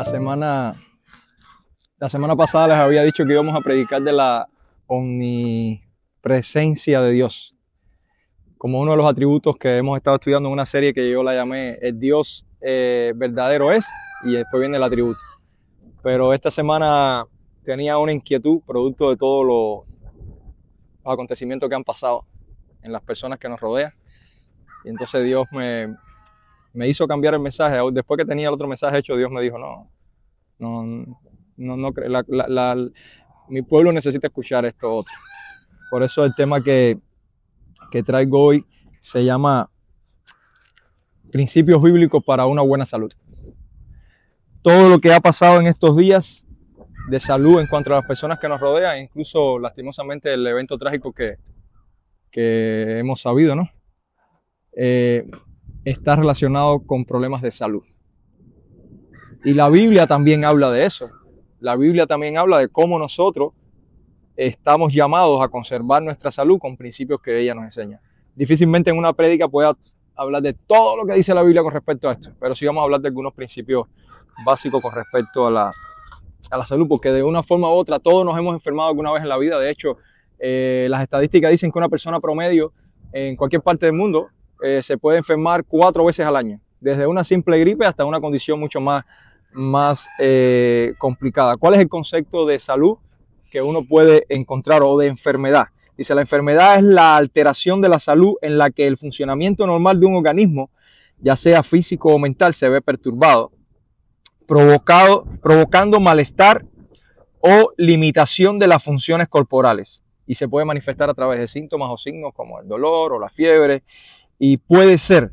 La semana pasada les había dicho que íbamos a predicar de la omnipresencia de Dios, como uno de los atributos que hemos estado estudiando en una serie que yo la llamé El Dios verdadero es, y después viene el atributo. Pero esta semana tenía una inquietud producto de todos los acontecimientos que han pasado en las personas que nos rodean, y entonces Dios me hizo cambiar el mensaje. Después que tenía el otro mensaje hecho, Dios me dijo, mi pueblo necesita escuchar esto otro. Por eso el tema que traigo hoy se llama Principios bíblicos para una buena salud. Todo lo que ha pasado en estos días de salud en cuanto a las personas que nos rodean, incluso lastimosamente el evento trágico que hemos sabido, ¿no? Está relacionado con problemas de salud. Y la Biblia también habla de eso. La Biblia también habla de cómo nosotros estamos llamados a conservar nuestra salud con principios que ella nos enseña. Difícilmente en una prédica pueda hablar de todo lo que dice la Biblia con respecto a esto, pero sí vamos a hablar de algunos principios básicos con respecto a la salud, porque de una forma u otra todos nos hemos enfermado alguna vez en la vida. De hecho, las estadísticas dicen que una persona promedio en cualquier parte del mundo se puede enfermar 4 veces al año, desde una simple gripe hasta una condición mucho más complicada. ¿Cuál es el concepto de salud que uno puede encontrar, o de enfermedad? Dice, la enfermedad es la alteración de la salud en la que el funcionamiento normal de un organismo, ya sea físico o mental, se ve perturbado, provocando malestar o limitación de las funciones corporales, y se puede manifestar a través de síntomas o signos como el dolor o la fiebre, y puede ser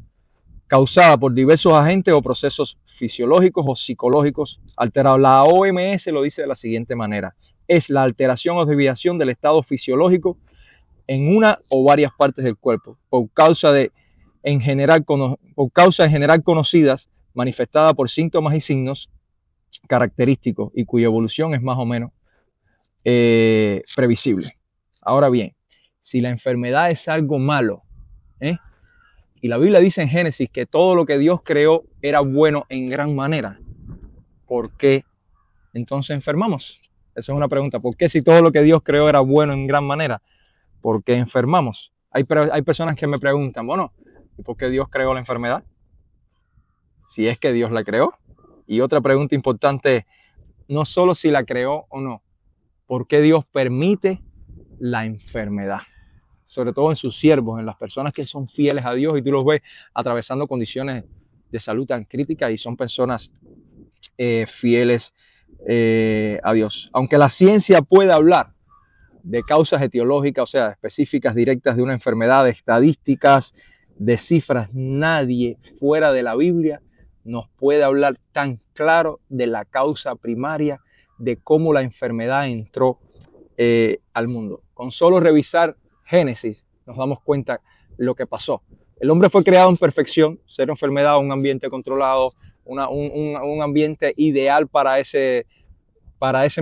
causada por diversos agentes o procesos fisiológicos o psicológicos alterados. La OMS lo dice de la siguiente manera: es la alteración o desviación del estado fisiológico en una o varias partes del cuerpo por causa en general conocidas, manifestada por síntomas y signos característicos y cuya evolución es más o menos previsible. Ahora bien, si la enfermedad es algo malo, y la Biblia dice en Génesis que todo lo que Dios creó era bueno en gran manera, ¿por qué entonces enfermamos? Esa es una pregunta. ¿Por qué, si todo lo que Dios creó era bueno en gran manera, por qué enfermamos? Hay personas que me preguntan, bueno, ¿y por qué Dios creó la enfermedad? Si es que Dios la creó. Y otra pregunta importante es, no solo si la creó o no, ¿por qué Dios permite la enfermedad? Sobre todo en sus siervos, en las personas que son fieles a Dios, y tú los ves atravesando condiciones de salud tan críticas y son personas fieles a Dios. Aunque la ciencia puede hablar de causas etiológicas, o sea, específicas, directas de una enfermedad, de estadísticas, de cifras, nadie fuera de la Biblia nos puede hablar tan claro de la causa primaria de cómo la enfermedad entró al mundo. Con solo revisar Génesis nos damos cuenta lo que pasó. El hombre fue creado en perfección, cero enfermedad, un ambiente controlado, un ambiente ideal para ese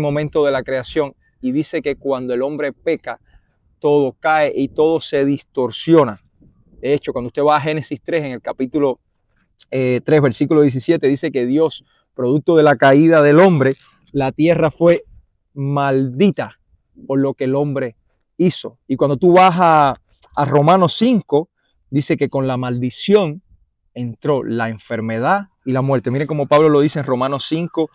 momento de la creación. Y dice que cuando el hombre peca, todo cae y todo se distorsiona. De hecho, cuando usted va a Génesis 3, en el capítulo 3, versículo 17, dice que Dios, producto de la caída del hombre, la tierra fue maldita por lo que el hombre hizo. Y cuando tú vas a Romanos 5, dice que con la maldición entró la enfermedad y la muerte. Miren cómo Pablo lo dice en Romanos 5,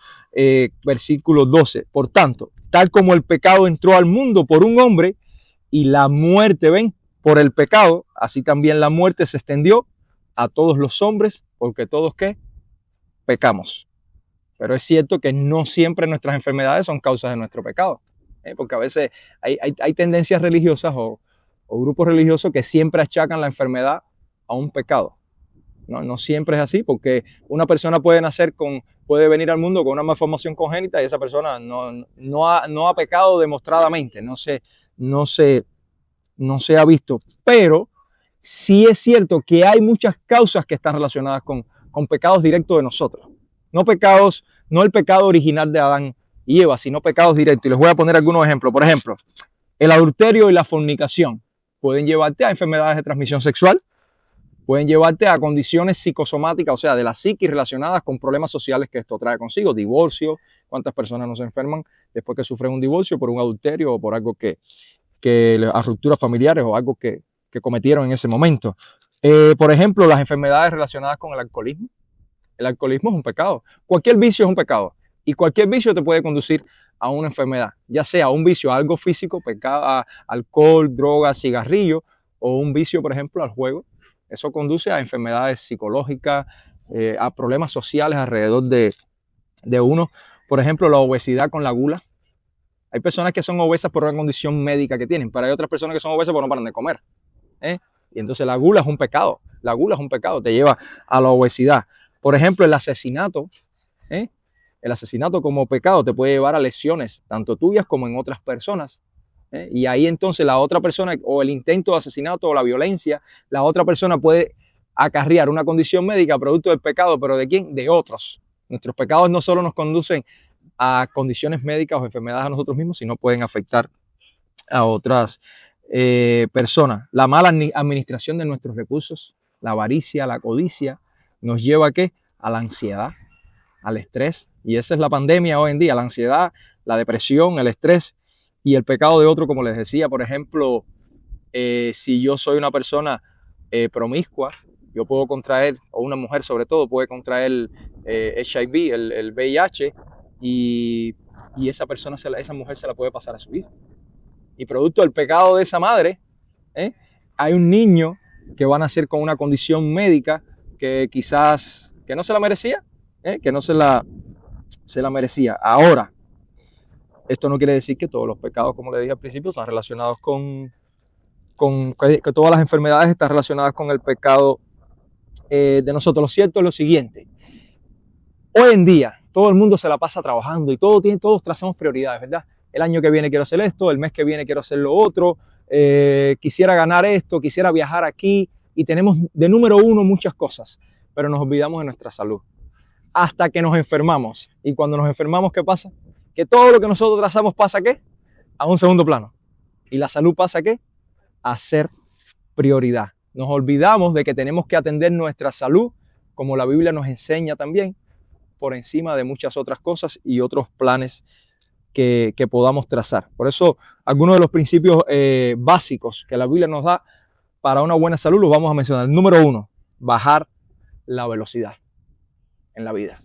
versículo 12. Por tanto, tal como el pecado entró al mundo por un hombre y la muerte, ven, por el pecado, así también la muerte se extendió a todos los hombres, porque todos, ¿qué? Pecamos. Pero es cierto que no siempre nuestras enfermedades son causas de nuestro pecado, porque a veces hay tendencias religiosas o grupos religiosos que siempre achacan la enfermedad a un pecado. No siempre es así, porque una persona puede venir al mundo con una malformación congénita y esa persona no ha pecado demostradamente, no se ha visto. Pero sí es cierto que hay muchas causas que están relacionadas con pecados directos de nosotros. No el pecado original de Adán y Eva, sino pecados directos. Y les voy a poner algunos ejemplos. Por ejemplo, el adulterio y la fornicación pueden llevarte a enfermedades de transmisión sexual, Pueden llevarte a condiciones psicosomáticas, o sea, de la psiquis relacionadas con problemas sociales que esto trae consigo. Divorcio, cuántas personas no se enferman después que sufren un divorcio por un adulterio o por algo a rupturas familiares o algo que cometieron en ese momento. Por ejemplo, las enfermedades relacionadas con el alcoholismo. El alcoholismo es un pecado. Cualquier vicio es un pecado. Y cualquier vicio te puede conducir a una enfermedad, ya sea un vicio a algo físico, pecado, a alcohol, drogas, cigarrillo, o un vicio, por ejemplo, al juego. Eso conduce a enfermedades psicológicas, a problemas sociales alrededor de uno. Por ejemplo, la obesidad con la gula. Hay personas que son obesas por una condición médica que tienen, pero hay otras personas que son obesas porque no paran de comer. Y entonces la gula es un pecado. La gula es un pecado, te lleva a la obesidad. Por ejemplo, el asesinato. El asesinato como pecado te puede llevar a lesiones, tanto tuyas como en otras personas. Y ahí entonces la otra persona, o el intento de asesinato o la violencia, la otra persona puede acarrear una condición médica producto del pecado, pero ¿de quién? De otros. Nuestros pecados no solo nos conducen a condiciones médicas o enfermedades a nosotros mismos, sino pueden afectar a otras personas. La mala administración de nuestros recursos, la avaricia, la codicia, nos lleva ¿a qué? A la ansiedad, al estrés. Y esa es la pandemia hoy en día, la ansiedad, la depresión, el estrés y el pecado de otro, como les decía. Por ejemplo, si yo soy una persona promiscua, yo puedo contraer, o una mujer sobre todo, puede contraer HIV, el VIH, y esa persona, esa mujer se la puede pasar a su hijo. Y producto del pecado de esa madre, hay un niño que va a nacer con una condición médica que quizás que no se la merecía, que no se la merecía. Ahora, esto no quiere decir que todos los pecados, como le dije al principio, están relacionados que todas las enfermedades están relacionadas con el pecado de nosotros. Lo cierto es lo siguiente. Hoy en día, todo el mundo se la pasa trabajando y todos trazamos prioridades, ¿verdad? El año que viene quiero hacer esto, el mes que viene quiero hacer lo otro, quisiera ganar esto, quisiera viajar aquí, y tenemos de número uno muchas cosas, pero nos olvidamos de nuestra salud. Hasta que nos enfermamos. Y cuando nos enfermamos, ¿qué pasa? Que todo lo que nosotros trazamos pasa ¿qué? A un segundo plano. Y la salud pasa ¿qué? A ser prioridad. Nos olvidamos de que tenemos que atender nuestra salud, como la Biblia nos enseña también, por encima de muchas otras cosas y otros planes que podamos trazar. Por eso, algunos de los principios básicos que la Biblia nos da para una buena salud los vamos a mencionar. Número 1, bajar la velocidad en la vida.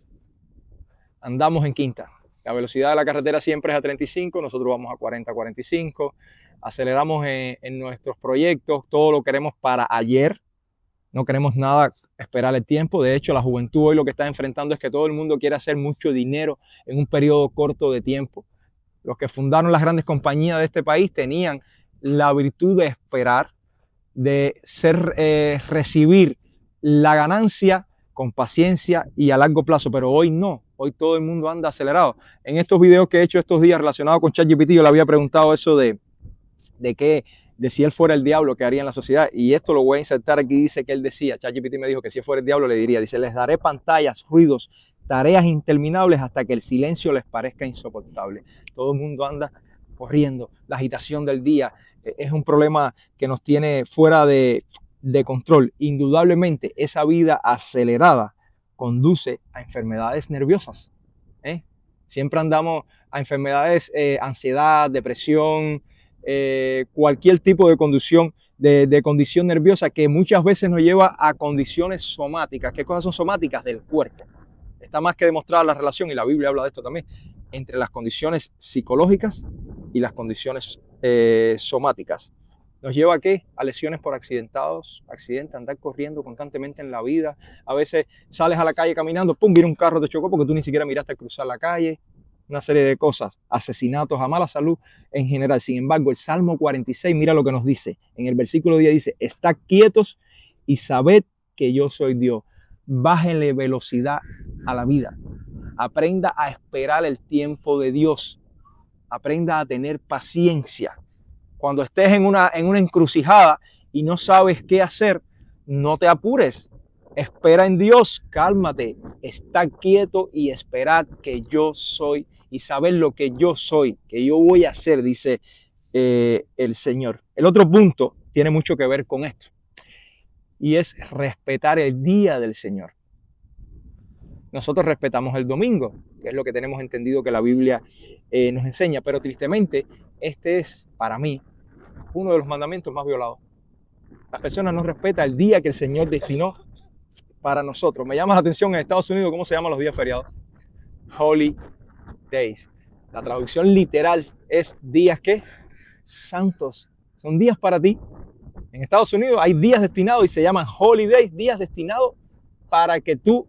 Andamos en quinta. La velocidad de la carretera siempre es a 35, nosotros vamos a 40, 45. Aceleramos en nuestros proyectos, todo lo queremos para ayer. No queremos nada esperar el tiempo. De hecho, la juventud hoy lo que está enfrentando es que todo el mundo quiere hacer mucho dinero en un periodo corto de tiempo. Los que fundaron las grandes compañías de este país tenían la virtud de esperar, de recibir la ganancia con paciencia y a largo plazo, pero hoy no. Hoy todo el mundo anda acelerado. En estos videos que he hecho estos días relacionados con ChatGPT, yo le había preguntado eso de si él fuera el diablo, ¿qué haría en la sociedad? Y esto lo voy a insertar aquí, dice que él decía, ChatGPT me dijo que si él fuera el diablo le diría, dice, les daré pantallas, ruidos, tareas interminables hasta que el silencio les parezca insoportable. Todo el mundo anda corriendo, la agitación del día es un problema que nos tiene fuera de control. Indudablemente esa vida acelerada conduce a enfermedades nerviosas. Siempre andamos a enfermedades, ansiedad, depresión, cualquier tipo de condición, de condición nerviosa que muchas veces nos lleva a condiciones somáticas. ¿Qué cosas son somáticas? Del cuerpo. Está más que demostrada la relación, y la Biblia habla de esto también, entre las condiciones psicológicas y las condiciones somáticas. ¿Nos lleva a qué? A lesiones por accidentes, andar corriendo constantemente en la vida. A veces sales a la calle caminando, pum, viene un carro, te chocó porque tú ni siquiera miraste a cruzar la calle. Una serie de cosas, asesinatos, a mala salud en general. Sin embargo, el Salmo 46, mira lo que nos dice. En el versículo 10 dice, estad quietos y sabed que yo soy Dios. Bájenle velocidad a la vida. Aprenda a esperar el tiempo de Dios. Aprenda a tener paciencia. Cuando estés en una encrucijada y no sabes qué hacer, no te apures. Espera en Dios, cálmate, está quieto y esperad que yo soy y saber lo que yo soy, que yo voy a hacer, dice el Señor. El otro punto tiene mucho que ver con esto. y es respetar el día del Señor. Nosotros respetamos el domingo, que es lo que tenemos entendido que la Biblia nos enseña, pero tristemente este es, para mí, uno de los mandamientos más violados. Las personas no respetan el día que el Señor destinó para nosotros. Me llama la atención en Estados Unidos cómo se llaman los días feriados. Holy Days. La traducción literal es días ¿qué? Santos. Son días para ti. En Estados Unidos hay días destinados y se llaman Holy Days, días destinados para que tú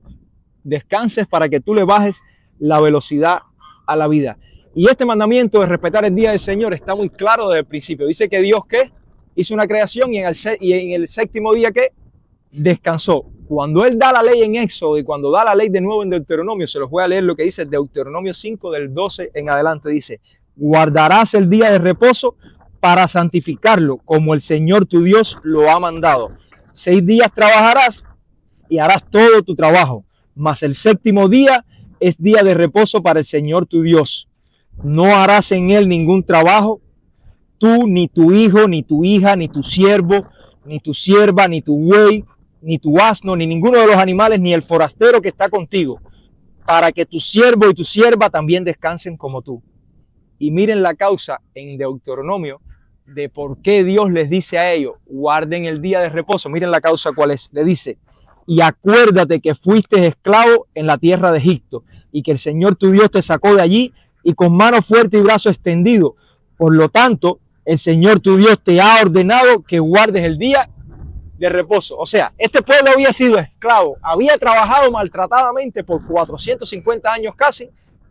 descanses, para que tú le bajes la velocidad a la vida. Y este mandamiento de respetar el día del Señor está muy claro desde el principio. Dice que Dios ¿qué? Hizo una creación y en el séptimo día ¿qué? Descansó. Cuando Él da la ley en Éxodo y cuando da la ley de nuevo en Deuteronomio, se los voy a leer lo que dice Deuteronomio 5 del 12 en adelante. Dice, guardarás el día de reposo para santificarlo, como el Señor tu Dios lo ha mandado. 6 días trabajarás y harás todo tu trabajo, mas el séptimo día es día de reposo para el Señor tu Dios. No harás en él ningún trabajo, tú, ni tu hijo, ni tu hija, ni tu siervo, ni tu sierva, ni tu buey, ni tu asno, ni ninguno de los animales, ni el forastero que está contigo, para que tu siervo y tu sierva también descansen como tú. Y miren la causa en Deuteronomio de por qué Dios les dice a ellos, guarden el día de reposo. Miren la causa cuál es. Le dice, y acuérdate que fuiste esclavo en la tierra de Egipto y que el Señor tu Dios te sacó de allí y con mano fuerte y brazo extendido. Por lo tanto, el Señor tu Dios te ha ordenado que guardes el día de reposo. O sea, este pueblo había sido esclavo, había trabajado maltratadamente por 450 años casi.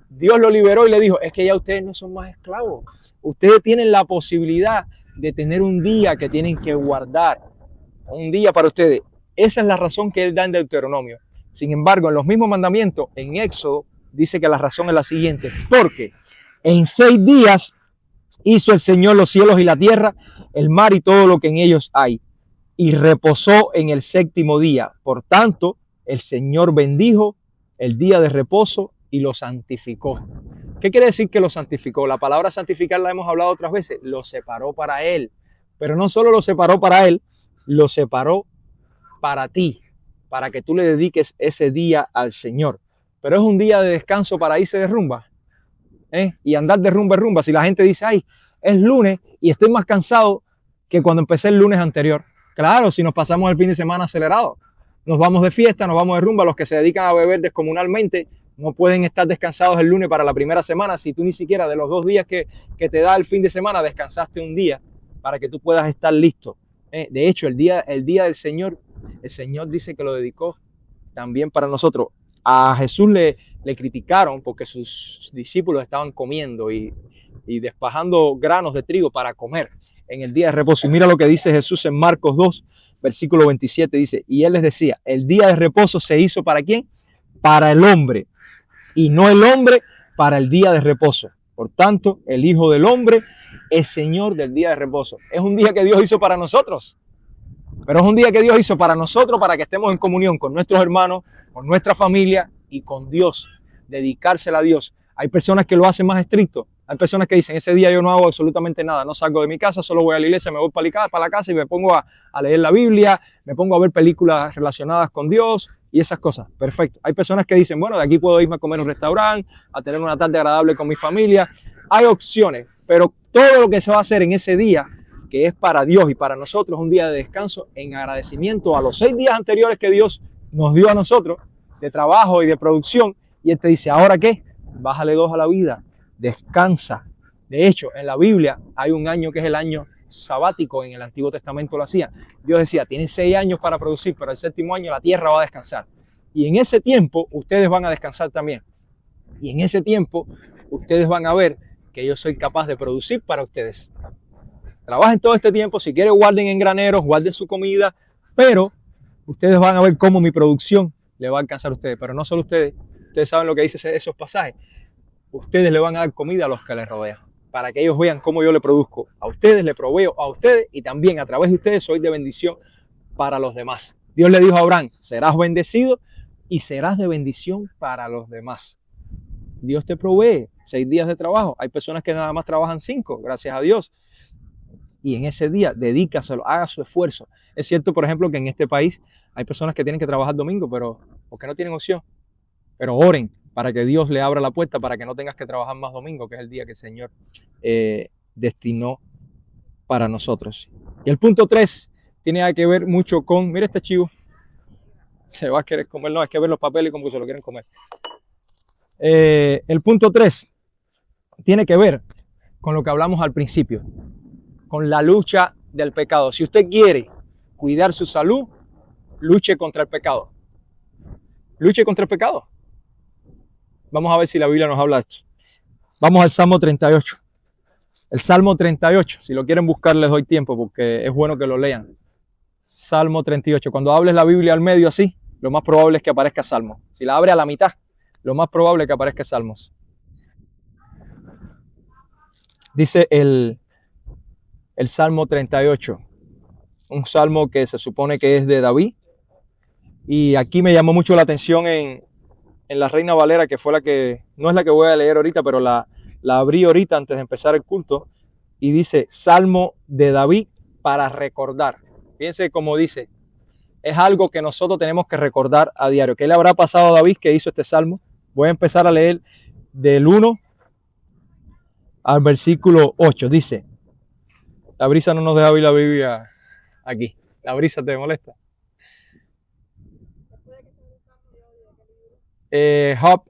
Dios lo liberó y le dijo, es que ya ustedes no son más esclavos. Ustedes tienen la posibilidad de tener un día que tienen que guardar. Un día para ustedes. Esa es la razón que Él da en Deuteronomio. Sin embargo, en los mismos mandamientos, en Éxodo, dice que la razón es la siguiente. Porque en 6 días hizo el Señor los cielos y la tierra, el mar y todo lo que en ellos hay. Y reposó en el séptimo día. Por tanto, el Señor bendijo el día de reposo y lo santificó. ¿Qué quiere decir que lo santificó? La palabra santificar la hemos hablado otras veces. Lo separó para Él. Pero no solo lo separó para Él, lo separó para ti, para que tú le dediques ese día al Señor. Pero es un día de descanso para irse de rumba, y andar de rumba en rumba. Si la gente dice, ay, es lunes y estoy más cansado que cuando empecé el lunes anterior. Claro, si nos pasamos el fin de semana acelerado, nos vamos de fiesta, nos vamos de rumba. Los que se dedican a beber descomunalmente no pueden estar descansados el lunes para la primera semana si tú ni siquiera de los 2 días que te da el fin de semana descansaste un día para que tú puedas estar listo. De hecho, el día del Señor, el Señor dice que lo dedicó también para nosotros. A Jesús le criticaron porque sus discípulos estaban comiendo y despajando granos de trigo para comer en el día de reposo. Y mira lo que dice Jesús en Marcos 2, versículo 27, dice, y Él les decía, el día de reposo se hizo ¿para quién? Para el hombre, y no el hombre para el día de reposo. Por tanto, el Hijo del Hombre es Señor del día de reposo. Es un día que Dios hizo para nosotros, pero es un día que Dios hizo para nosotros, para que estemos en comunión con nuestros hermanos, con nuestra familia y con Dios, dedicársela a Dios. Hay personas que lo hacen más estricto. Hay personas que dicen, ese día yo no hago absolutamente nada, no salgo de mi casa, solo voy a la iglesia, me voy para la casa y me pongo a leer la Biblia, me pongo a ver películas relacionadas con Dios y esas cosas. Perfecto. Hay personas que dicen, bueno, de aquí puedo irme a comer a un restaurante, a tener una tarde agradable con mi familia. Hay opciones, pero todo lo que se va a hacer en ese día, que es para Dios y para nosotros un día de descanso, en agradecimiento a los 6 días anteriores que Dios nos dio a nosotros, de trabajo y de producción, y Él te dice, ¿ahora qué? Bájale 2 a la vida. Descansa. De hecho, en la Biblia hay un año que es el año sabático. En el Antiguo Testamento lo hacía. Dios decía, tienen 6 años para producir, pero el 7º año la tierra va a descansar. Y en ese tiempo ustedes van a descansar también. Y en ese tiempo ustedes van a ver que yo soy capaz de producir para ustedes. Trabajen todo este tiempo. Si quieren, guarden en graneros, guarden su comida, pero ustedes van a ver cómo mi producción le va a alcanzar a ustedes. Pero no solo ustedes. Ustedes saben lo que dice esos pasajes. Ustedes le van a dar comida a los que les rodean, para que ellos vean cómo yo le produzco a ustedes, le proveo a ustedes y también a través de ustedes soy de bendición para los demás. Dios le dijo a Abraham, serás bendecido y serás de bendición para los demás. Dios te provee 6 días de trabajo. Hay personas que nada más trabajan 5, gracias a Dios. y en ese día dedícaselo, haga su esfuerzo. Es cierto, por ejemplo, que en este país hay personas que tienen que trabajar domingo, pero porque no tienen opción. Pero oren para que Dios le abra la puerta para que no tengas que trabajar más domingo, que es el día que el Señor destinó para nosotros. Y el punto 3 tiene que ver mucho con, mira este chivo, se va a querer comer, no, hay que ver los papeles y cómo se lo quieren comer. El punto 3 tiene que ver con lo que hablamos al principio, con la lucha del pecado. Si usted quiere cuidar su salud, luche contra el pecado. Luche contra el pecado. Vamos a ver si la Biblia nos habla de esto. Vamos al Salmo 38. El Salmo 38, si lo quieren buscar les doy tiempo porque es bueno que lo lean. Salmo 38. Cuando hables la Biblia al medio así, lo más probable es que aparezca Salmo. Si la abre a la mitad, lo más probable es que aparezca Salmos. Dice el Salmo 38, un salmo que se supone que es de David. Y aquí me llamó mucho la atención en la Reina Valera, que fue la que, no es la que voy a leer ahorita, pero la abrí ahorita antes de empezar el culto. Y dice, Salmo de David para recordar. Fíjense cómo dice, es algo que nosotros tenemos que recordar a diario. ¿Qué le habrá pasado a David que hizo este salmo? Voy a empezar a leer del 1 al versículo 8. Dice, la brisa no nos deja abrir la Biblia aquí. La brisa te molesta. Job.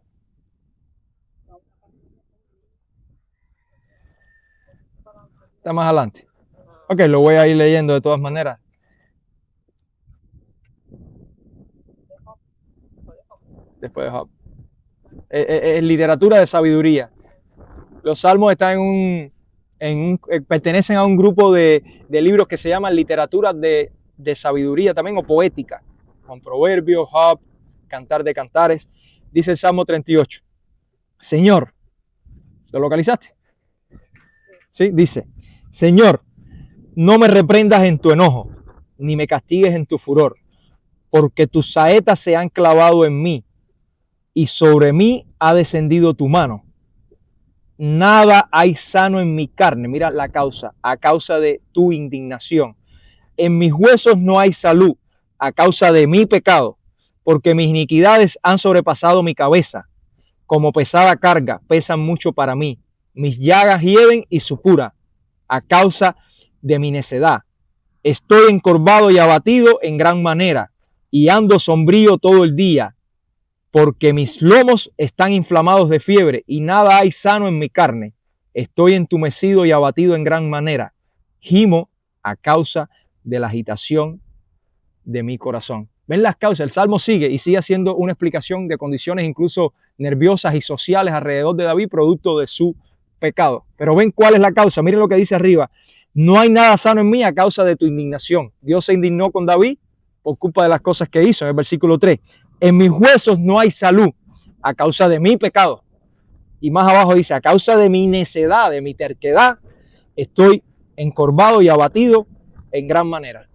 Está más adelante. Ok, lo voy a ir leyendo de todas maneras. Después de Job. Es literatura de sabiduría. Los salmos están pertenecen a un grupo de libros que se llaman literatura de sabiduría también, o poética, con Proverbios, Job, Cantar de Cantares. Dice el Salmo 38. Señor, ¿lo localizaste? Sí, dice, Señor, no me reprendas en tu enojo, ni me castigues en tu furor, porque tus saetas se han clavado en mí, y sobre mí ha descendido tu mano. Nada hay sano en mi carne. Mira la causa, a causa de tu indignación. En mis huesos no hay salud, a causa de mi pecado, porque mis iniquidades han sobrepasado mi cabeza. Como pesada carga, pesan mucho para mí. Mis llagas hieden y supura, a causa de mi necedad. Estoy encorvado y abatido en gran manera, y ando sombrío todo el día, porque mis lomos están inflamados de fiebre y nada hay sano en mi carne. Estoy entumecido y abatido en gran manera. Gimo a causa de la agitación de mi corazón. ¿Ven las causas? El Salmo sigue y sigue haciendo una explicación de condiciones incluso nerviosas y sociales alrededor de David, producto de su pecado. Pero ven cuál es la causa. Miren lo que dice arriba. No hay nada sano en mí a causa de tu indignación. Dios se indignó con David por culpa de las cosas que hizo, en el versículo 3. En mis huesos no hay salud a causa de mi pecado. Y más abajo dice, a causa de mi necedad, de mi terquedad, estoy encorvado y abatido en gran manera.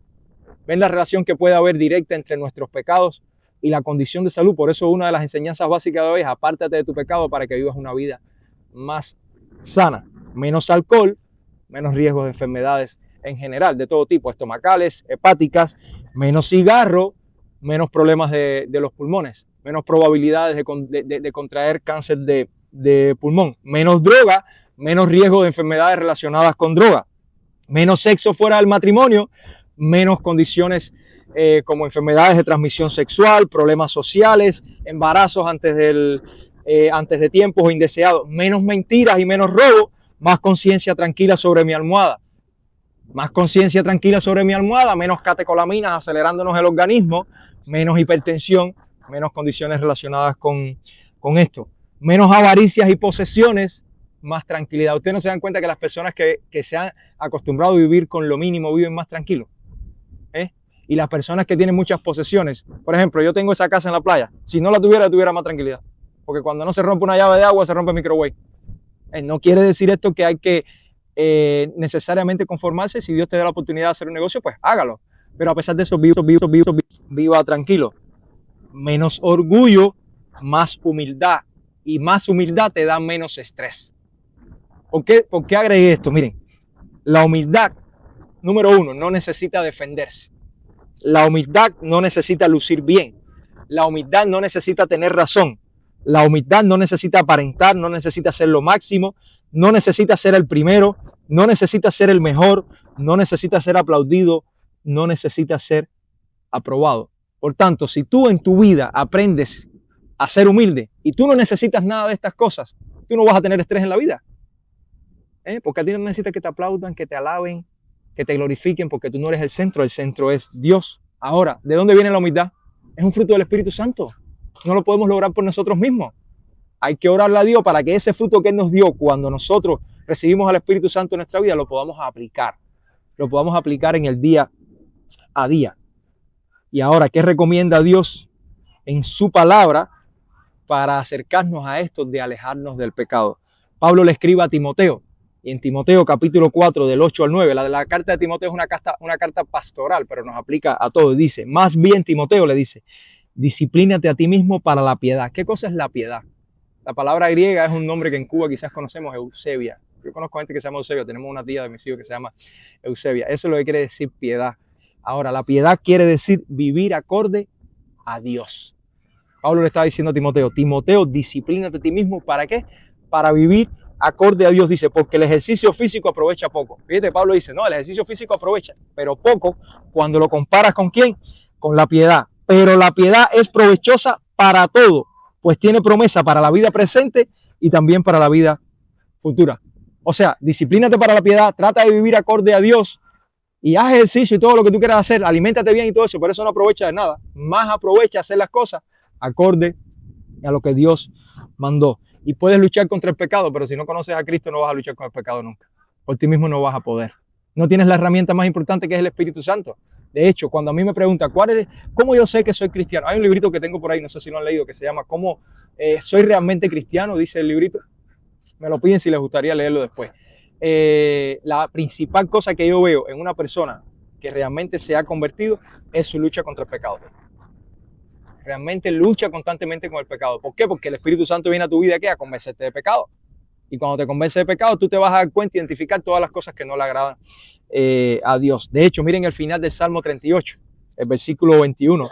¿Ven la relación que puede haber directa entre nuestros pecados y la condición de salud? Por eso una de las enseñanzas básicas de hoy es apártate de tu pecado para que vivas una vida más sana. Menos alcohol, menos riesgos de enfermedades en general, de todo tipo, estomacales, hepáticas, menos cigarro, menos problemas de los pulmones, menos probabilidades de contraer cáncer de pulmón, menos droga, menos riesgo de enfermedades relacionadas con droga, menos sexo fuera del matrimonio, menos condiciones como enfermedades de transmisión sexual, problemas sociales, embarazos antes de tiempos o indeseados, menos mentiras y menos robo, más conciencia tranquila sobre mi almohada. Más conciencia tranquila sobre mi almohada, menos catecolaminas acelerándonos el organismo, menos hipertensión, menos condiciones relacionadas con esto, menos avaricias y posesiones, más tranquilidad. Ustedes no se dan cuenta que las personas que se han acostumbrado a vivir con lo mínimo viven más tranquilos. Y las personas que tienen muchas posesiones, por ejemplo, yo tengo esa casa en la playa, si no la tuviera más tranquilidad, porque cuando no se rompe una llave de agua, se rompe el microwave. No quiere decir esto que hay que necesariamente conformarse. Si Dios te da la oportunidad de hacer un negocio, pues hágalo. Pero a pesar de eso, viva tranquilo. Menos orgullo, más humildad. Y más humildad te da menos estrés. ¿Por qué agregué esto? Miren, la humildad número uno, no necesita defenderse. La humildad no necesita lucir bien. La humildad no necesita tener razón. La humildad no necesita aparentar, no necesita ser lo máximo, no necesita ser el primero, no necesita ser el mejor, no necesita ser aplaudido, no necesita ser aprobado. Por tanto, si tú en tu vida aprendes a ser humilde y tú no necesitas nada de estas cosas, tú no vas a tener estrés en la vida. Porque a ti no necesitas que te aplaudan, que te alaben, que te glorifiquen, porque tú no eres el centro es Dios. Ahora, ¿de dónde viene la humildad? Es un fruto del Espíritu Santo. No lo podemos lograr por nosotros mismos. Hay que orarle a Dios para que ese fruto que Él nos dio cuando nosotros recibimos al Espíritu Santo en nuestra vida lo podamos aplicar. Lo podamos aplicar en el día a día. Y ahora, ¿qué recomienda Dios en su palabra para acercarnos a esto de alejarnos del pecado? Pablo le escribe a Timoteo. Y en Timoteo capítulo 4 del 8 al 9, la carta de Timoteo es una carta pastoral, pero nos aplica a todo. Dice, más bien Timoteo le dice, disciplínate a ti mismo para la piedad. ¿Qué cosa es la piedad? La palabra griega es un nombre que en Cuba quizás conocemos, Eusebia. Yo conozco gente que se llama Eusebia, tenemos una tía de mis hijos que se llama Eusebia. Eso es lo que quiere decir piedad. Ahora, la piedad quiere decir vivir acorde a Dios. Pablo le estaba diciendo a Timoteo, Timoteo, disciplínate a ti mismo. ¿Para qué? Para vivir acorde a Dios, dice, porque el ejercicio físico aprovecha poco. Fíjate, Pablo dice, no, el ejercicio físico aprovecha, pero poco cuando lo comparas ¿con quién? Con la piedad. Pero la piedad es provechosa para todo, pues tiene promesa para la vida presente y también para la vida futura. O sea, disciplínate para la piedad, trata de vivir acorde a Dios y haz ejercicio y todo lo que tú quieras hacer, aliméntate bien y todo eso, pero eso no aprovecha de nada. Más aprovecha hacer las cosas acorde a lo que Dios mandó. Y puedes luchar contra el pecado, pero si no conoces a Cristo no vas a luchar con el pecado nunca. Por ti mismo no vas a poder. No tienes la herramienta más importante que es el Espíritu Santo. De hecho, cuando a mí me preguntan, ¿cómo yo sé que soy cristiano? Hay un librito que tengo por ahí, no sé si lo han leído, que se llama ¿Cómo soy realmente cristiano? Dice el librito. Me lo piden si les gustaría leerlo después. La principal cosa que yo veo en una persona que realmente se ha convertido es su lucha contra el pecado. Realmente lucha constantemente con el pecado. ¿Por qué? Porque el Espíritu Santo viene a tu vida ¿qué? A convencerte de pecado. Y cuando te convence de pecado, tú te vas a dar cuenta y identificar todas las cosas que no le agradan a Dios. De hecho, miren el final del Salmo 38, el versículo 21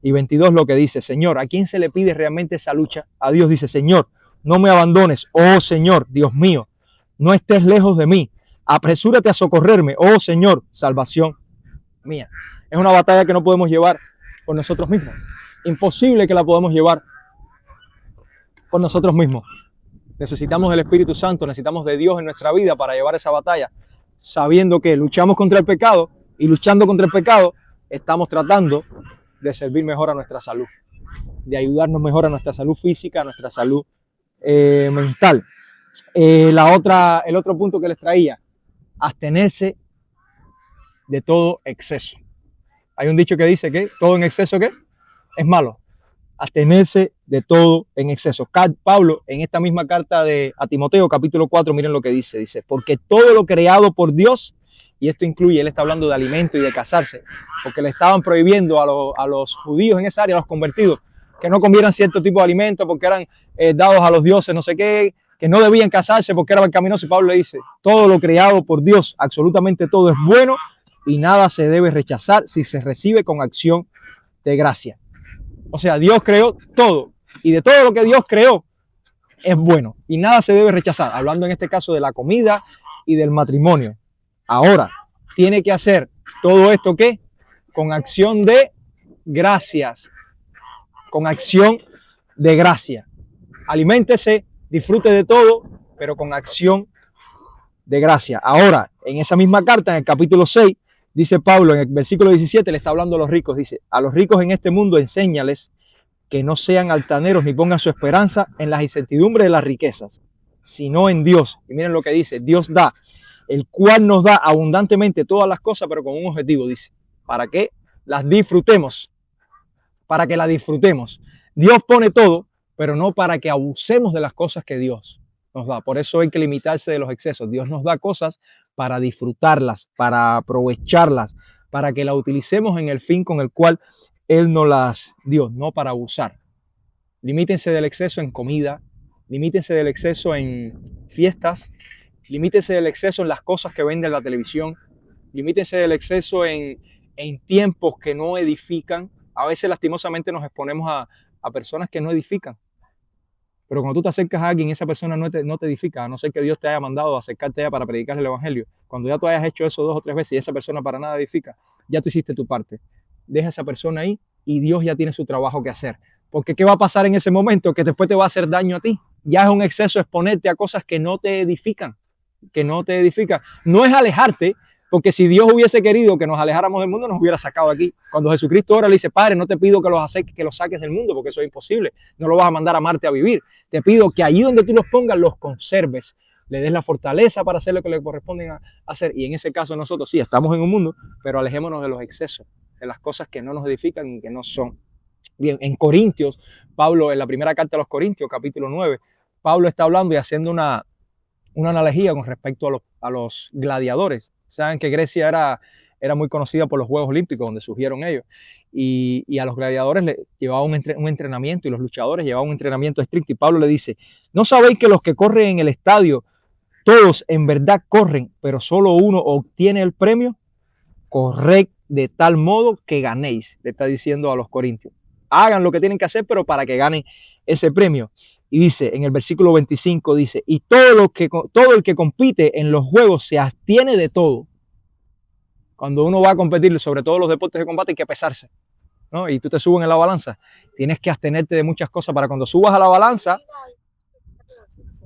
y 22, lo que dice, Señor, ¿a quién se le pide realmente esa lucha? A Dios dice, Señor, no me abandones, oh Señor, Dios mío, no estés lejos de mí. Apresúrate a socorrerme, oh Señor, salvación mía. Es una batalla que no podemos llevar por nosotros mismos. Imposible que la podamos llevar por nosotros mismos. Necesitamos del Espíritu Santo, necesitamos de Dios en nuestra vida para llevar esa batalla, sabiendo que luchamos contra el pecado y luchando contra el pecado estamos tratando de servir mejor a nuestra salud, de ayudarnos mejor a nuestra salud física, a nuestra salud mental. El otro punto que les traía, abstenerse de todo exceso. Hay un dicho que dice que todo en exceso ¿qué? Es malo. Abstenerse de todo en exceso. Pablo, en esta misma carta a Timoteo, capítulo 4, miren lo que dice. Dice, porque todo lo creado por Dios, y esto incluye, él está hablando de alimento y de casarse, porque le estaban prohibiendo a los judíos en esa área, a los convertidos, que no comieran cierto tipo de alimentos porque eran dados a los dioses, no sé qué, que no debían casarse porque eran pecaminosos. Y Pablo le dice, todo lo creado por Dios, absolutamente todo es bueno y nada se debe rechazar si se recibe con acción de gracia. O sea, Dios creó todo y de todo lo que Dios creó es bueno y nada se debe rechazar. Hablando en este caso de la comida y del matrimonio. Ahora, tiene que hacer todo esto ¿qué? Con acción de gracias. Con acción de gracia. Aliméntese, disfrute de todo, pero con acción de gracia. Ahora, en esa misma carta, en el capítulo 6, dice Pablo, en el versículo 17, le está hablando a los ricos, dice, a los ricos en este mundo enséñales que no sean altaneros ni pongan su esperanza en las incertidumbres de las riquezas, sino en Dios. Y miren lo que dice, Dios da, el cual nos da abundantemente todas las cosas, pero con un objetivo, dice, para que las disfrutemos, para que las disfrutemos. Dios pone todo, pero no para que abusemos de las cosas que Dios nos da. Por eso hay que limitarse de los excesos. Dios nos da cosas para disfrutarlas, para aprovecharlas, para que las utilicemos en el fin con el cual Él nos las dio, no para abusar. Limítense del exceso en comida, limítense del exceso en fiestas, limítense del exceso en las cosas que vende la televisión, Limítense del exceso en tiempos que no edifican. A veces lastimosamente nos exponemos a personas que no edifican. Pero cuando tú te acercas a alguien y esa persona no te edifica, a no ser que Dios te haya mandado a acercarte a ella para predicarle el evangelio, cuando ya tú hayas hecho eso 2 o 3 veces y esa persona para nada edifica, ya tú hiciste tu parte. Deja a esa persona ahí y Dios ya tiene su trabajo que hacer. Porque ¿qué va a pasar en ese momento? Que después te va a hacer daño a ti. Ya es un exceso exponerte a cosas que no te edifican. Que no te edifican. No es alejarte, porque si Dios hubiese querido que nos alejáramos del mundo, nos hubiera sacado de aquí. Cuando Jesucristo ora le dice, Padre, no te pido que los saques del mundo, porque eso es imposible. No lo vas a mandar a Marte a vivir. Te pido que allí donde tú los pongas, los conserves. Le des la fortaleza para hacer lo que le corresponde a hacer. Y en ese caso nosotros sí, estamos en un mundo, pero alejémonos de los excesos, de las cosas que no nos edifican y que no son. Bien, en Corintios, Pablo, en la primera carta a los Corintios, capítulo 9, Pablo está hablando y haciendo una analogía con respecto a los gladiadores. Saben que Grecia era muy conocida por los Juegos Olímpicos, donde surgieron ellos. Y a los gladiadores les llevaba un entrenamiento, y los luchadores llevaban un entrenamiento estricto. Y Pablo le dice, ¿no sabéis que los que corren en el estadio, todos en verdad corren, pero solo uno obtiene el premio? Corred de tal modo que ganéis, le está diciendo a los corintios. Hagan lo que tienen que hacer, pero para que ganen ese premio. Y dice, en el versículo 25, dice, y todo el que compite en los juegos se abstiene de todo. Cuando uno va a competir, sobre todo los deportes de combate, hay que pesarse, ¿no? Y tú te subes en la balanza, tienes que abstenerte de muchas cosas para cuando subas a la balanza,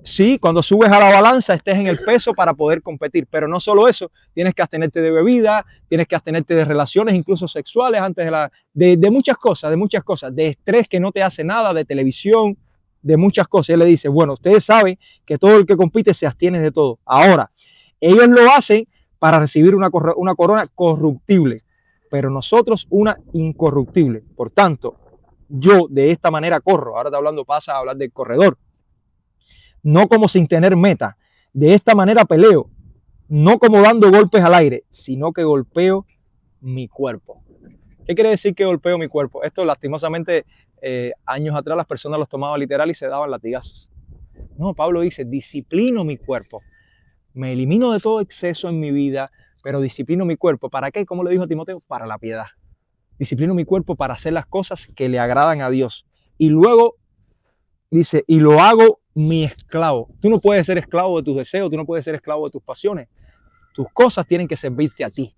sí, cuando subes a la balanza estés en el peso para poder competir. Pero no solo eso, tienes que abstenerte de bebida, tienes que abstenerte de relaciones, incluso sexuales, antes de muchas cosas, de estrés que no te hace nada, de televisión, de muchas cosas. Él le dice, bueno, ustedes saben que todo el que compite se abstiene de todo. Ahora, ellos lo hacen para recibir una corona corruptible, pero nosotros una incorruptible. Por tanto, yo de esta manera corro. Ahora está hablando, pasa a hablar del corredor. No como sin tener meta. De esta manera peleo, no como dando golpes al aire, sino que golpeo mi cuerpo. ¿Qué quiere decir que golpeo mi cuerpo? Esto lastimosamente años atrás las personas los tomaban literal y se daban latigazos. No, Pablo dice, disciplino mi cuerpo. Me elimino de todo exceso en mi vida, pero disciplino mi cuerpo. ¿Para qué? Como le dijo a Timoteo, para la piedad. Disciplino mi cuerpo para hacer las cosas que le agradan a Dios. Y luego dice, y lo hago mi esclavo. Tú no puedes ser esclavo de tus deseos, tú no puedes ser esclavo de tus pasiones. Tus cosas tienen que servirte a ti.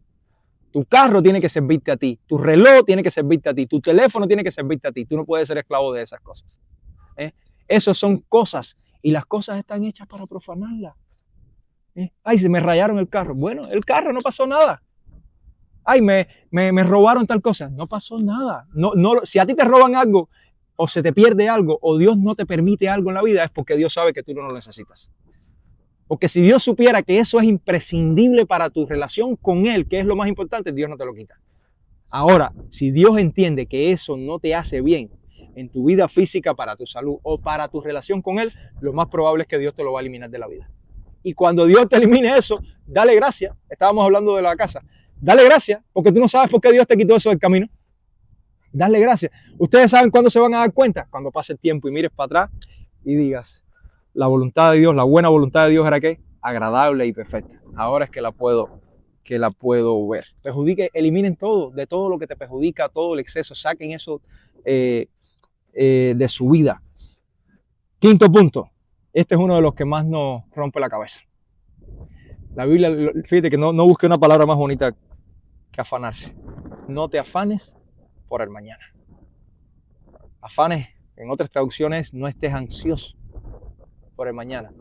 Tu carro tiene que servirte a ti. Tu reloj tiene que servirte a ti. Tu teléfono tiene que servirte a ti. Tú no puedes ser esclavo de esas cosas. Esas son cosas y las cosas están hechas para profanarlas. Ay, se me rayaron el carro. Bueno, el carro no pasó nada. Ay, me robaron tal cosa. No pasó nada. Si a ti te roban algo, o se te pierde algo, o Dios no te permite algo en la vida, es porque Dios sabe que tú no lo necesitas. Porque si Dios supiera que eso es imprescindible para tu relación con Él, que es lo más importante, Dios no te lo quita. Ahora, si Dios entiende que eso no te hace bien en tu vida física, para tu salud o para tu relación con Él, lo más probable es que Dios te lo va a eliminar de la vida. Y cuando Dios te elimine eso, dale gracias. Estábamos hablando de la casa. Dale gracias, porque tú no sabes por qué Dios te quitó eso del camino. Dale gracias. Ustedes saben cuándo se van a dar cuenta. Cuando pase el tiempo y mires para atrás y digas, la voluntad de Dios, la buena voluntad de Dios era ¿qué? Agradable y perfecta. Ahora es que la puedo ver. Perjudique, eliminen todo, de todo lo que te perjudica, todo el exceso, saquen eso de su vida. Quinto punto. Este es uno de los que más nos rompe la cabeza. La Biblia, fíjate que no busque una palabra más bonita que afanarse. No te afanes por el mañana. Afanes, en otras traducciones, no estés ansioso por el mañana.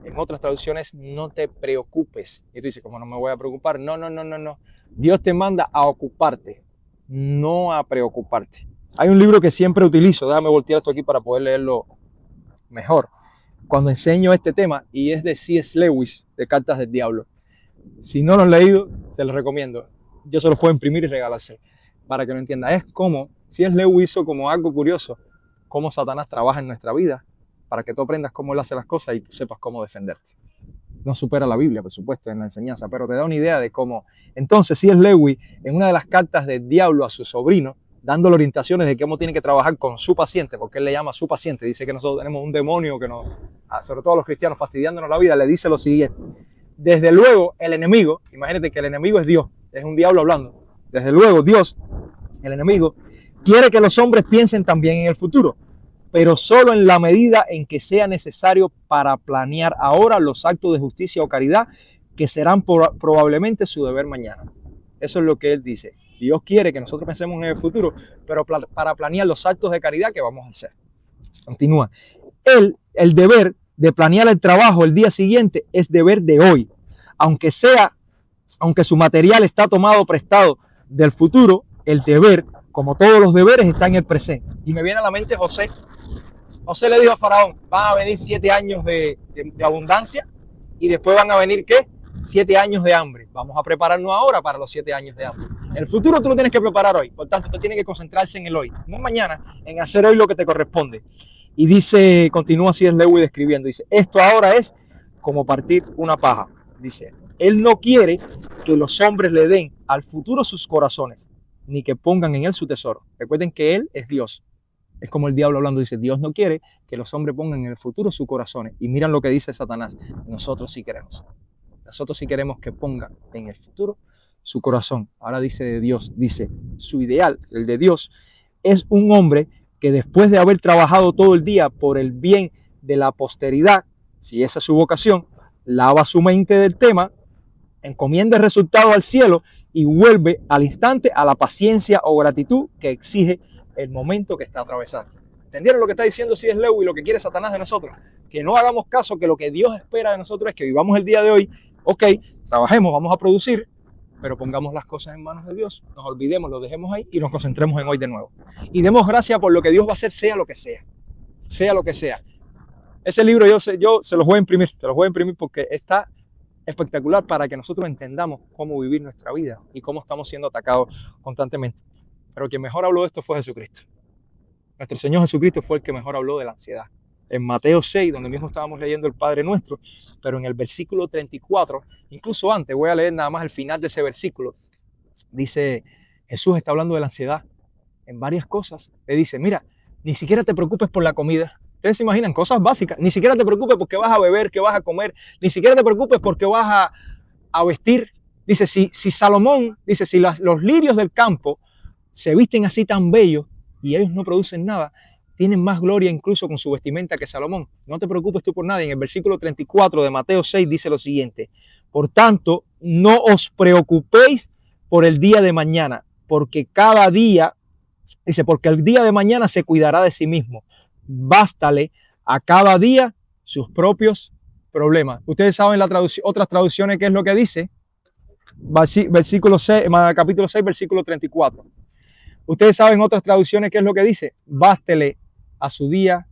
En otras traducciones, no te preocupes. Y tú dices, ¿cómo no me voy a preocupar? No. Dios te manda a ocuparte, no a preocuparte. Hay un libro que siempre utilizo, déjame voltear esto aquí para poder leerlo mejor, cuando enseño este tema, y es de C.S. Lewis, de Cartas del Diablo. Si no lo han leído, se los recomiendo. Yo se los puedo imprimir y regalarse para que lo entienda. Es como, C.S. Lewis hizo como algo curioso, cómo Satanás trabaja en nuestra vida, para que tú aprendas cómo él hace las cosas y tú sepas cómo defenderte. No supera la Biblia, por supuesto, en la enseñanza, pero te da una idea de cómo. Entonces, C.S. Lewis, en una de las cartas del diablo a su sobrino, dándole orientaciones de cómo tiene que trabajar con su paciente, porque él le llama a su paciente, dice que nosotros tenemos un demonio que nos, sobre todo a los cristianos, fastidiándonos la vida, le dice lo siguiente: desde luego el enemigo, imagínate que el enemigo es Dios, es un diablo hablando. Desde luego Dios, el enemigo, quiere que los hombres piensen también en el futuro, pero solo en la medida en que sea necesario para planear ahora los actos de justicia o caridad que serán probablemente su deber mañana. Eso es lo que él dice. Dios quiere que nosotros pensemos en el futuro, pero para planear los actos de caridad que vamos a hacer. Continúa. El deber de planear el trabajo el día siguiente es deber de hoy. Aunque su material está tomado prestado del futuro, el deber, como todos los deberes, está en el presente. Y me viene a la mente José. José le dijo a Faraón, van a venir 7 años de abundancia y después van a venir, ¿qué? 7 años de hambre. Vamos a prepararnos ahora para los 7 años de hambre. El futuro tú lo tienes que preparar hoy. Por tanto, tú tienes que concentrarse en el hoy. No mañana, en hacer hoy lo que te corresponde. Y dice, continúa así el Lewis describiendo, dice, esto ahora es como partir una paja. Dice, él no quiere que los hombres le den al futuro sus corazones, ni que pongan en él su tesoro. Recuerden que él es Dios. Es como el diablo hablando, dice, Dios no quiere que los hombres pongan en el futuro sus corazones. Y miran lo que dice Satanás, nosotros sí queremos. Nosotros sí queremos que pongan en el futuro su corazón. Ahora dice de Dios, dice, su ideal, el de Dios, es un hombre que después de haber trabajado todo el día por el bien de la posteridad, si esa es su vocación, lava su mente del tema, encomienda el resultado al cielo y vuelve al instante a la paciencia o gratitud que exige el momento que está atravesando. ¿Entendieron lo que está diciendo C.S. Lewis y lo que quiere Satanás de nosotros? Que no hagamos caso, que lo que Dios espera de nosotros es que vivamos el día de hoy, ok, trabajemos, vamos a producir, pero pongamos las cosas en manos de Dios, nos olvidemos, lo dejemos ahí y nos concentremos en hoy de nuevo. Y demos gracias por lo que Dios va a hacer, sea lo que sea. Sea lo que sea. Ese libro yo se los voy a imprimir, porque está espectacular para que nosotros entendamos cómo vivir nuestra vida y cómo estamos siendo atacados constantemente. Pero quien mejor habló de esto fue Jesucristo. Nuestro Señor Jesucristo fue el que mejor habló de la ansiedad. En Mateo 6, donde mismo estábamos leyendo el Padre Nuestro, pero en el versículo 34, incluso antes, voy a leer nada más el final de ese versículo, dice, Jesús está hablando de la ansiedad en varias cosas. Le dice, mira, ni siquiera te preocupes por la comida. Ustedes se imaginan, cosas básicas. Ni siquiera te preocupes por qué vas a beber, qué vas a comer. Ni siquiera te preocupes por qué vas a vestir. Dice, si Salomón, dice, si los lirios del campo se visten así tan bellos y ellos no producen nada, tienen más gloria incluso con su vestimenta que Salomón. No te preocupes tú por nada. En el versículo 34 de Mateo 6 dice lo siguiente. Por tanto, no os preocupéis por el día de mañana, porque cada día, dice, porque el día de mañana se cuidará de sí mismo. Bástale a cada día sus propios problemas. Ustedes saben otras traducciones, ¿qué es lo que dice? Versículo 6, capítulo 6, versículo 34. Ustedes saben otras traducciones, ¿qué es lo que dice? Bástele a su día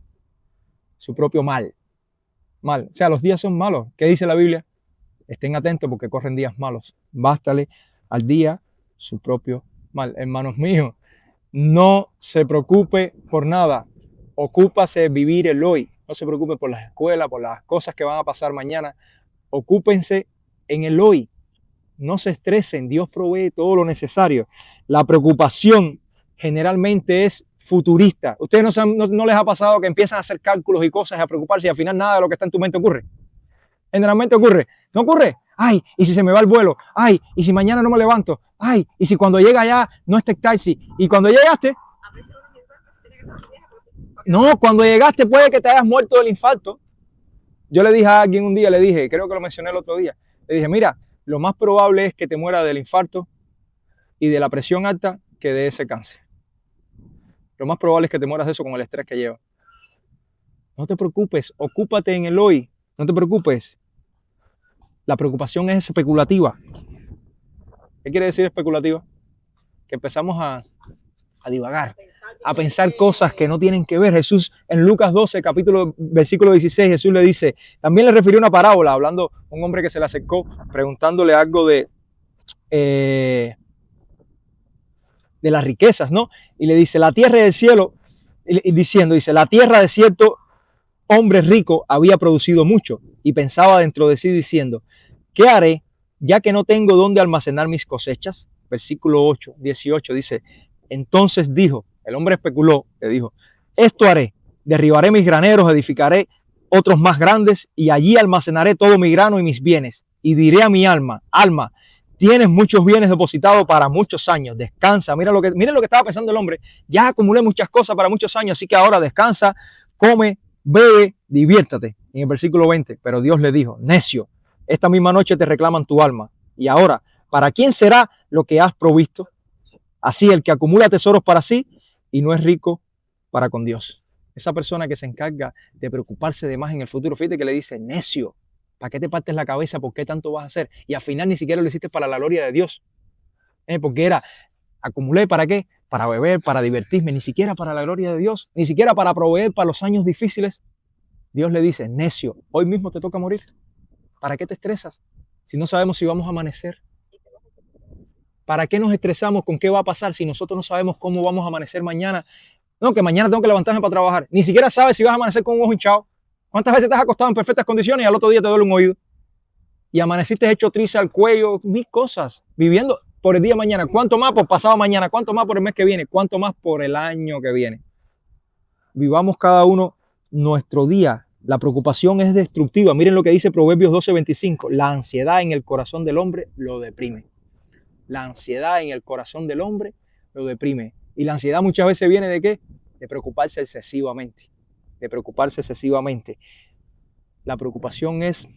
su propio mal. Mal. O sea, los días son malos. ¿Qué dice la Biblia? Estén atentos porque corren días malos. Bástale al día su propio mal. Hermanos míos, no se preocupe por nada. Ocúpase de vivir el hoy. No se preocupe por las escuelas, por las cosas que van a pasar mañana. Ocúpense en el hoy. No se estresen. Dios provee todo lo necesario. La preocupación generalmente es futurista. ¿Ustedes no les ha pasado que empiezan a hacer cálculos y cosas y a preocuparse y al final nada de lo que está en tu mente ocurre? Generalmente ocurre. ¿No ocurre? Ay, ¿y si se me va el vuelo? Ay, ¿y si mañana no me levanto? Ay, ¿y si cuando llega allá no está el taxi? ¿Y cuando llegaste? No, cuando llegaste puede que te hayas muerto del infarto. Yo le dije a alguien un día, creo que lo mencioné el otro día, le dije, mira, lo más probable es que te muera del infarto y de la presión alta que de ese cáncer. Lo más probable es que te mueras de eso con el estrés que lleva. No te preocupes, ocúpate en el hoy. No te preocupes. La preocupación es especulativa. ¿Qué quiere decir especulativa? Que empezamos a divagar, a pensar cosas que no tienen que ver. Jesús en Lucas 12, versículo 16, Jesús le dice, también le refirió una parábola, hablando a un hombre que se le acercó, preguntándole algo de las riquezas, ¿no? Y le dice, la tierra del cielo, dice, la tierra de cierto hombre rico había producido mucho y pensaba dentro de sí diciendo, ¿qué haré ya que no tengo dónde almacenar mis cosechas? Versículo 18 dice, entonces dijo, el hombre especuló, le dijo, esto haré, derribaré mis graneros, edificaré otros más grandes y allí almacenaré todo mi grano y mis bienes. y diré a mi alma, alma, tienes muchos bienes depositados para muchos años, descansa. Miren lo que estaba pensando el hombre, ya acumulé muchas cosas para muchos años, así que ahora descansa, come, bebe, diviértate. En el versículo 20, pero Dios le dijo, necio, esta misma noche te reclaman tu alma. Y ahora, ¿para quién será lo que has provisto? Así el que acumula tesoros para sí y no es rico para con Dios. Esa persona que se encarga de preocuparse de más en el futuro, fíjate que le dice, necio, ¿para qué te partes la cabeza? ¿Por qué tanto vas a hacer? Y al final ni siquiera lo hiciste para la gloria de Dios. Porque era, acumulé ¿para qué? Para beber, para divertirme, ni siquiera para la gloria de Dios, ni siquiera para proveer para los años difíciles. Dios le dice, necio, hoy mismo te toca morir. ¿Para qué te estresas? Si no sabemos si vamos a amanecer. ¿Para qué nos estresamos con qué va a pasar si nosotros no sabemos cómo vamos a amanecer mañana? No, que mañana tengo que levantarme para trabajar. Ni siquiera sabes si vas a amanecer con un ojo hinchado. ¿Cuántas veces te has acostado en perfectas condiciones y al otro día te duele un oído? Y amaneciste hecho triza al cuello, mil cosas, viviendo por el día de mañana. ¿Cuánto más por pasado mañana? ¿Cuánto más por el mes que viene? ¿Cuánto más por el año que viene? Vivamos cada uno nuestro día. La preocupación es destructiva. Miren lo que dice Proverbios 12:25. La ansiedad en el corazón del hombre lo deprime. La ansiedad en el corazón del hombre lo deprime. Y la ansiedad muchas veces viene ¿de qué? De preocuparse excesivamente. De preocuparse excesivamente. La preocupación es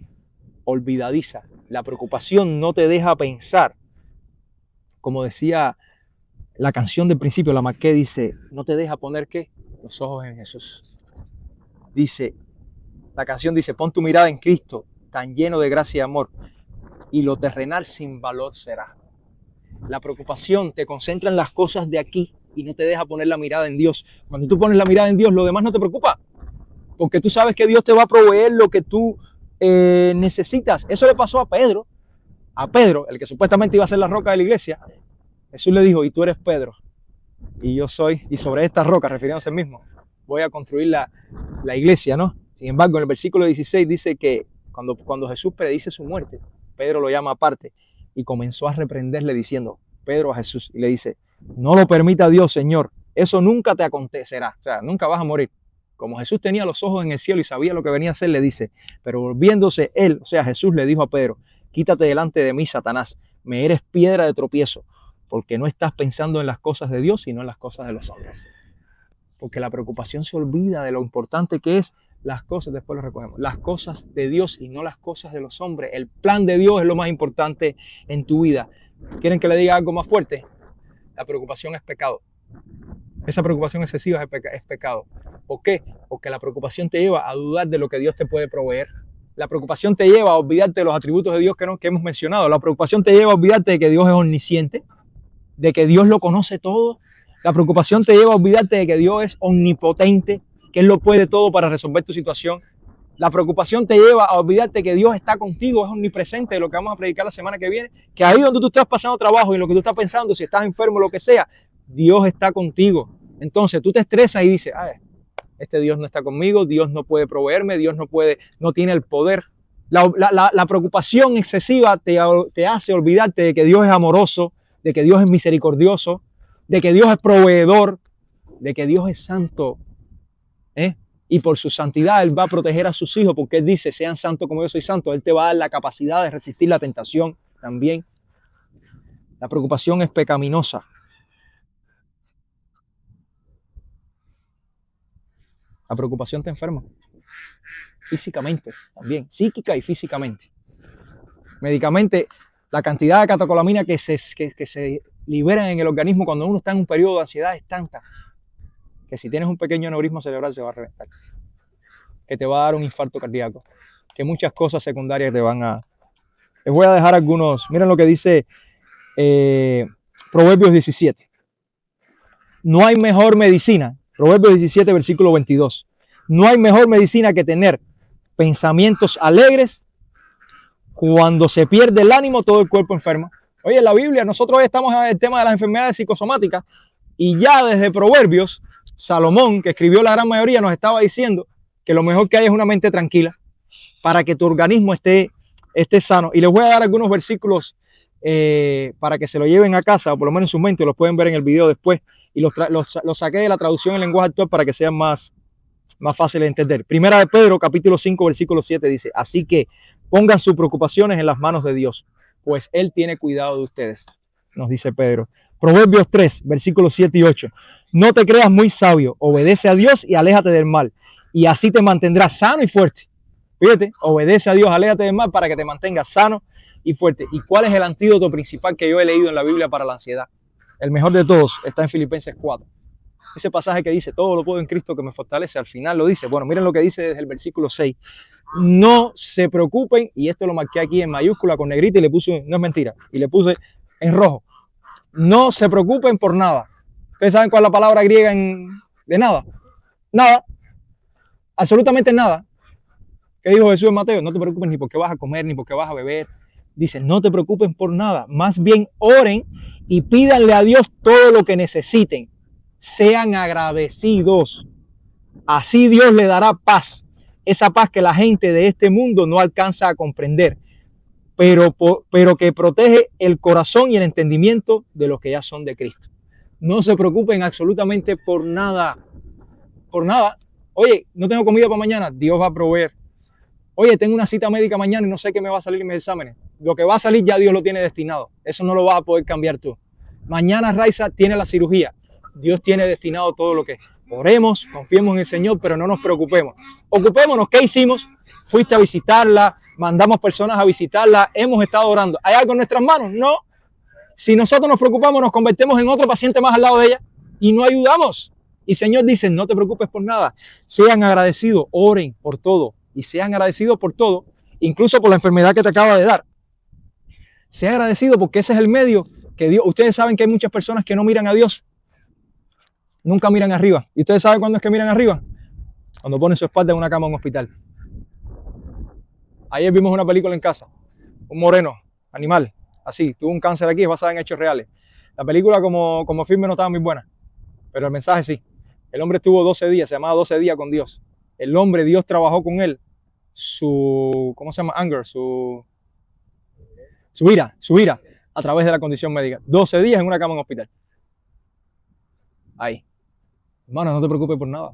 olvidadiza. La preocupación no te deja pensar. Como decía la canción del principio, la marqué, dice, no te deja poner ¿qué? Los ojos en Jesús. Dice, la canción dice, pon tu mirada en Cristo, tan lleno de gracia y amor, y lo terrenal sin valor será. La preocupación te concentra en las cosas de aquí y no te deja poner la mirada en Dios. Cuando tú pones la mirada en Dios, lo demás no te preocupa, porque tú sabes que Dios te va a proveer lo que tú necesitas. Eso le pasó a Pedro, el que supuestamente iba a ser la roca de la iglesia. Jesús le dijo, y tú eres Pedro, y yo soy, y sobre esta roca, refiriéndose al mismo, voy a construir la iglesia, ¿no? Sin embargo, en el versículo 16 dice que cuando Jesús predice su muerte, Pedro lo llama aparte y comenzó a reprenderle diciendo, Pedro a Jesús, y le dice, no lo permita Dios, Señor, eso nunca te acontecerá, o sea, nunca vas a morir. Como Jesús tenía los ojos en el cielo y sabía lo que venía a hacer, le dice, pero volviéndose él, o sea, Jesús le dijo a Pedro, quítate delante de mí, Satanás, me eres piedra de tropiezo, porque no estás pensando en las cosas de Dios, sino en las cosas de los hombres. Porque la preocupación se olvida de lo importante que es las cosas, después lo recogemos, las cosas de Dios y no las cosas de los hombres. El plan de Dios es lo más importante en tu vida. ¿Quieren que le diga algo más fuerte? La preocupación es pecado. Esa preocupación excesiva es pecado. ¿Por qué? Porque la preocupación te lleva a dudar de lo que Dios te puede proveer. La preocupación te lleva a olvidarte de los atributos de Dios que hemos mencionado. La preocupación te lleva a olvidarte de que Dios es omnisciente, de que Dios lo conoce todo. La preocupación te lleva a olvidarte de que Dios es omnipotente, que Él lo puede todo para resolver tu situación. La preocupación te lleva a olvidarte que Dios está contigo, es omnipresente, de lo que vamos a predicar la semana que viene, que ahí donde tú estás pasando trabajo y lo que tú estás pensando, si estás enfermo, lo que sea, Dios está contigo. Entonces tú te estresas y dices, este Dios no está conmigo, Dios no puede proveerme, Dios no tiene el poder. La preocupación excesiva te hace olvidarte de que Dios es amoroso, de que Dios es misericordioso, de que Dios es proveedor, de que Dios es santo. Y por su santidad Él va a proteger a sus hijos, porque Él dice, sean santos como yo soy santo. Él te va a dar la capacidad de resistir la tentación también. La preocupación es pecaminosa. La preocupación te enferma. Físicamente también, psíquica y físicamente. Médicamente, la cantidad de catecolamina que se liberan en el organismo cuando uno está en un periodo de ansiedad es tanta que si tienes un pequeño aneurisma cerebral se va a reventar, que te va a dar un infarto cardíaco, que muchas cosas secundarias te van a... Les voy a dejar algunos, miren lo que dice Proverbios 17. No hay mejor medicina, Proverbios 17, versículo 22. No hay mejor medicina que tener pensamientos alegres. Cuando se pierde el ánimo, todo el cuerpo enferma. Oye, en la Biblia, nosotros hoy estamos en el tema de las enfermedades psicosomáticas y ya desde Proverbios, Salomón, que escribió la gran mayoría, nos estaba diciendo que lo mejor que hay es una mente tranquila para que tu organismo esté sano. Y les voy a dar algunos versículos para que se lo lleven a casa, o por lo menos en su mente, los pueden ver en el video después. Y los saqué de la traducción en lenguaje actual para que sean más más fáciles de entender. Primera de Pedro, capítulo 5, versículo 7 dice, así que pongan sus preocupaciones en las manos de Dios, pues Él tiene cuidado de ustedes, nos dice Pedro. Proverbios 3, versículos 7 y 8. No te creas muy sabio, obedece a Dios y aléjate del mal, y así te mantendrás sano y fuerte. Fíjate, obedece a Dios, aléjate del mal para que te mantengas sano y fuerte. ¿Y cuál es el antídoto principal que yo he leído en la Biblia para la ansiedad? El mejor de todos está en Filipenses 4. Ese pasaje que dice, todo lo puedo en Cristo que me fortalece, al final lo dice. Bueno, miren lo que dice desde el versículo 6. No se preocupen, y esto lo marqué aquí en mayúscula con negrita y le puse, no es mentira, y le puse en rojo. No se preocupen por nada. ¿Ustedes saben cuál es la palabra griega de nada? Nada. Absolutamente nada. ¿Qué dijo Jesús en Mateo? No te preocupes ni por qué vas a comer, ni por qué vas a beber. Dice, no te preocupen por nada. Más bien oren y pídanle a Dios todo lo que necesiten. Sean agradecidos. Así Dios le dará paz. Esa paz que la gente de este mundo no alcanza a comprender. Pero que protege el corazón y el entendimiento de los que ya son de Cristo. No se preocupen absolutamente por nada. Por nada. Oye, no tengo comida para mañana. Dios va a proveer. Oye, tengo una cita médica mañana y no sé qué me va a salir en mis exámenes. Lo que va a salir ya Dios lo tiene destinado. Eso no lo vas a poder cambiar tú. Mañana Raiza tiene la cirugía. Dios tiene destinado todo lo que es. Oremos, confiemos en el Señor, pero no nos preocupemos. Ocupémonos. ¿Qué hicimos? Fuiste a visitarla, mandamos personas a visitarla, hemos estado orando. ¿Hay algo en nuestras manos? No. Si nosotros nos preocupamos, nos convertimos en otro paciente más al lado de ella y no ayudamos. Y el Señor dice, no te preocupes por nada. Sean agradecidos, oren por todo. Y sean agradecidos por todo, incluso por la enfermedad que te acaba de dar. Sean agradecidos porque ese es el medio que Dios... Ustedes saben que hay muchas personas que no miran a Dios. Nunca miran arriba. ¿Y ustedes saben cuándo es que miran arriba? Cuando ponen su espalda en una cama en un hospital. Ayer vimos una película en casa. Un moreno, animal, así, tuvo un cáncer aquí, es basada en hechos reales. La película como filme no estaba muy buena, pero el mensaje sí. El hombre estuvo 12 días, se llamaba 12 días con Dios. El hombre, Dios trabajó con él ¿cómo se llama? Anger, su ira, a través de la condición médica. 12 días en una cama en un hospital. Ahí. Hermano, no te preocupes por nada.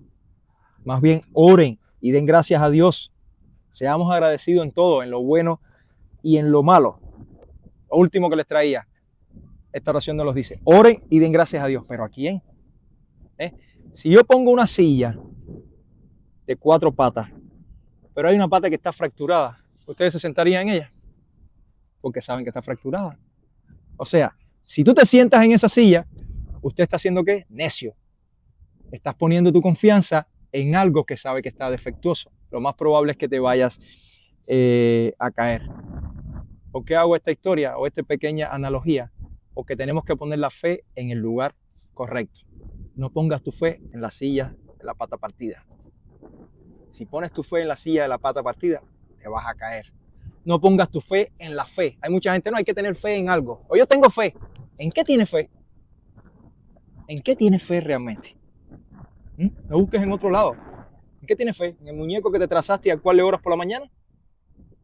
Más bien, oren y den gracias a Dios. Seamos agradecidos en todo, en lo bueno y en lo malo. Lo último que les traía, esta oración nos los dice. Oren y den gracias a Dios. ¿Pero a quién? Si yo pongo una silla de 4 patas, pero hay una pata que está fracturada, ¿ustedes se sentarían en ella? Porque saben que está fracturada. O sea, si tú te sientas en esa silla, usted está haciendo ¿qué? Necio. Estás poniendo tu confianza en algo que sabe que está defectuoso. Lo más probable es que te vayas a caer. ¿Por qué hago esta historia o esta pequeña analogía? Porque tenemos que poner la fe en el lugar correcto. No pongas tu fe en la silla de la pata partida. Si pones tu fe en la silla de la pata partida, te vas a caer. No pongas tu fe en la fe. Hay mucha gente, no, hay que tener fe en algo. O yo tengo fe. ¿En qué tienes fe? ¿En qué tienes fe realmente? No busques en otro lado. ¿En qué tienes fe? ¿En el muñeco que te trazaste y al cual le oras por la mañana?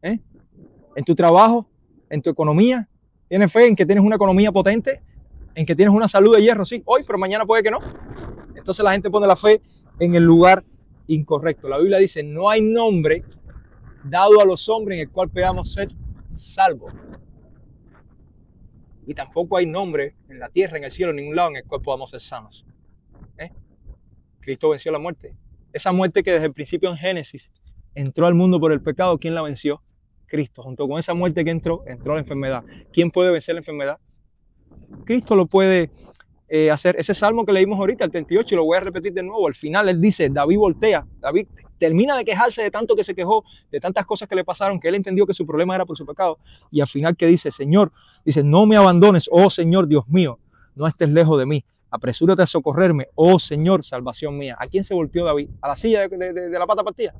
¿En tu trabajo? ¿En tu economía? ¿Tienes fe en que tienes una economía potente? ¿En que tienes una salud de hierro? Sí, hoy, pero mañana puede que no. Entonces la gente pone la fe en el lugar incorrecto. La Biblia dice, no hay nombre dado a los hombres en el cual podamos ser salvos. Y tampoco hay nombre en la tierra, en el cielo, en ningún lado en el cual podamos ser sanos. Cristo venció la muerte. Esa muerte que desde el principio en Génesis entró al mundo por el pecado, ¿quién la venció? Cristo. Junto con esa muerte que entró la enfermedad. ¿Quién puede vencer la enfermedad? Cristo lo puede hacer. Ese salmo que leímos ahorita, el 38, y lo voy a repetir de nuevo. Al final él dice, David voltea. David termina de quejarse de tanto que se quejó, de tantas cosas que le pasaron, que él entendió que su problema era por su pecado. Y al final que dice, Señor, dice, no me abandones, oh Señor, Dios mío, no estés lejos de mí. Apresúrate a socorrerme, oh Señor, salvación mía. ¿A quién se volteó David? ¿A la silla de la pata partida?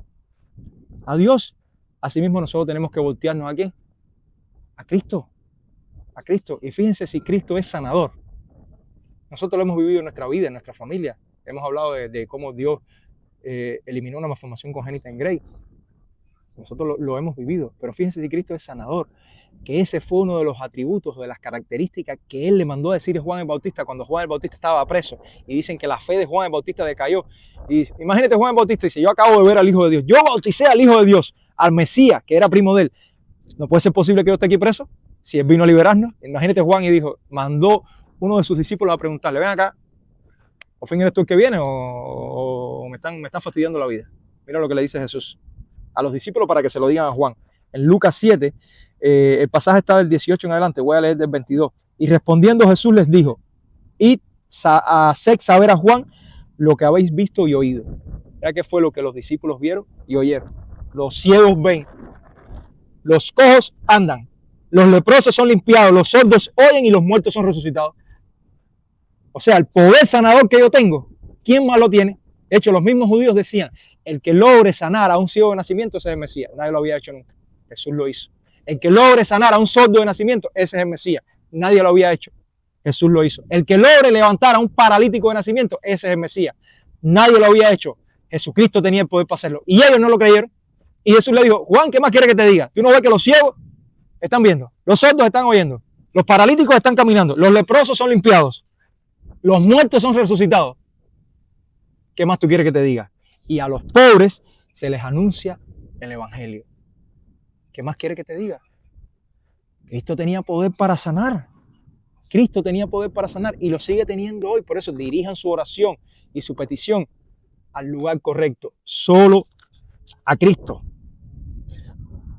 A Dios. Asimismo nosotros tenemos que voltearnos ¿a quién? A Cristo. A Cristo. Y fíjense si Cristo es sanador. Nosotros lo hemos vivido en nuestra vida, en nuestra familia. Hemos hablado de cómo Dios eliminó una malformación congénita en Grey. Nosotros lo hemos vivido, pero fíjense si Cristo es sanador, que ese fue uno de los atributos, de las características que él le mandó a decir a Juan el Bautista cuando Juan el Bautista estaba preso. Y dicen que la fe de Juan el Bautista decayó. Y dice, imagínate Juan el Bautista dice, yo acabo de ver al Hijo de Dios, yo bauticé al Hijo de Dios, al Mesías, que era primo de él. ¿No puede ser posible que yo esté aquí preso? Si él vino a liberarnos. Imagínate Juan y dijo, mandó uno de sus discípulos a preguntarle, ven acá, ¿o fin eres tú el que viene o me están fastidiando la vida? Mira lo que le dice Jesús a los discípulos para que se lo digan a Juan. En Lucas 7, el pasaje está del 18 en adelante, voy a leer del 22. Y respondiendo Jesús les dijo, id a hacer saber a Juan lo que habéis visto y oído. Mira qué fue lo que los discípulos vieron y oyeron. Los ciegos ven, los cojos andan, los leprosos son limpiados, los sordos oyen y los muertos son resucitados. O sea, el poder sanador que yo tengo, ¿quién más lo tiene? De hecho, los mismos judíos decían, el que logre sanar a un ciego de nacimiento, ese es el Mesías. Nadie lo había hecho nunca. Jesús lo hizo. El que logre sanar a un sordo de nacimiento, ese es el Mesías. Nadie lo había hecho. Jesús lo hizo. El que logre levantar a un paralítico de nacimiento, ese es el Mesías. Nadie lo había hecho. Jesucristo tenía el poder para hacerlo. Y ellos no lo creyeron. Y Jesús le dijo, Juan, ¿qué más quieres que te diga? ¿Tú no ves que los ciegos están viendo? Los sordos están oyendo. Los paralíticos están caminando. Los leprosos son limpiados. Los muertos son resucitados. ¿Qué más tú quieres que te diga? Y a los pobres se les anuncia el evangelio. ¿Qué más quiere que te diga? Cristo tenía poder para sanar. Cristo tenía poder para sanar y lo sigue teniendo hoy. Por eso dirijan su oración y su petición al lugar correcto. Solo a Cristo.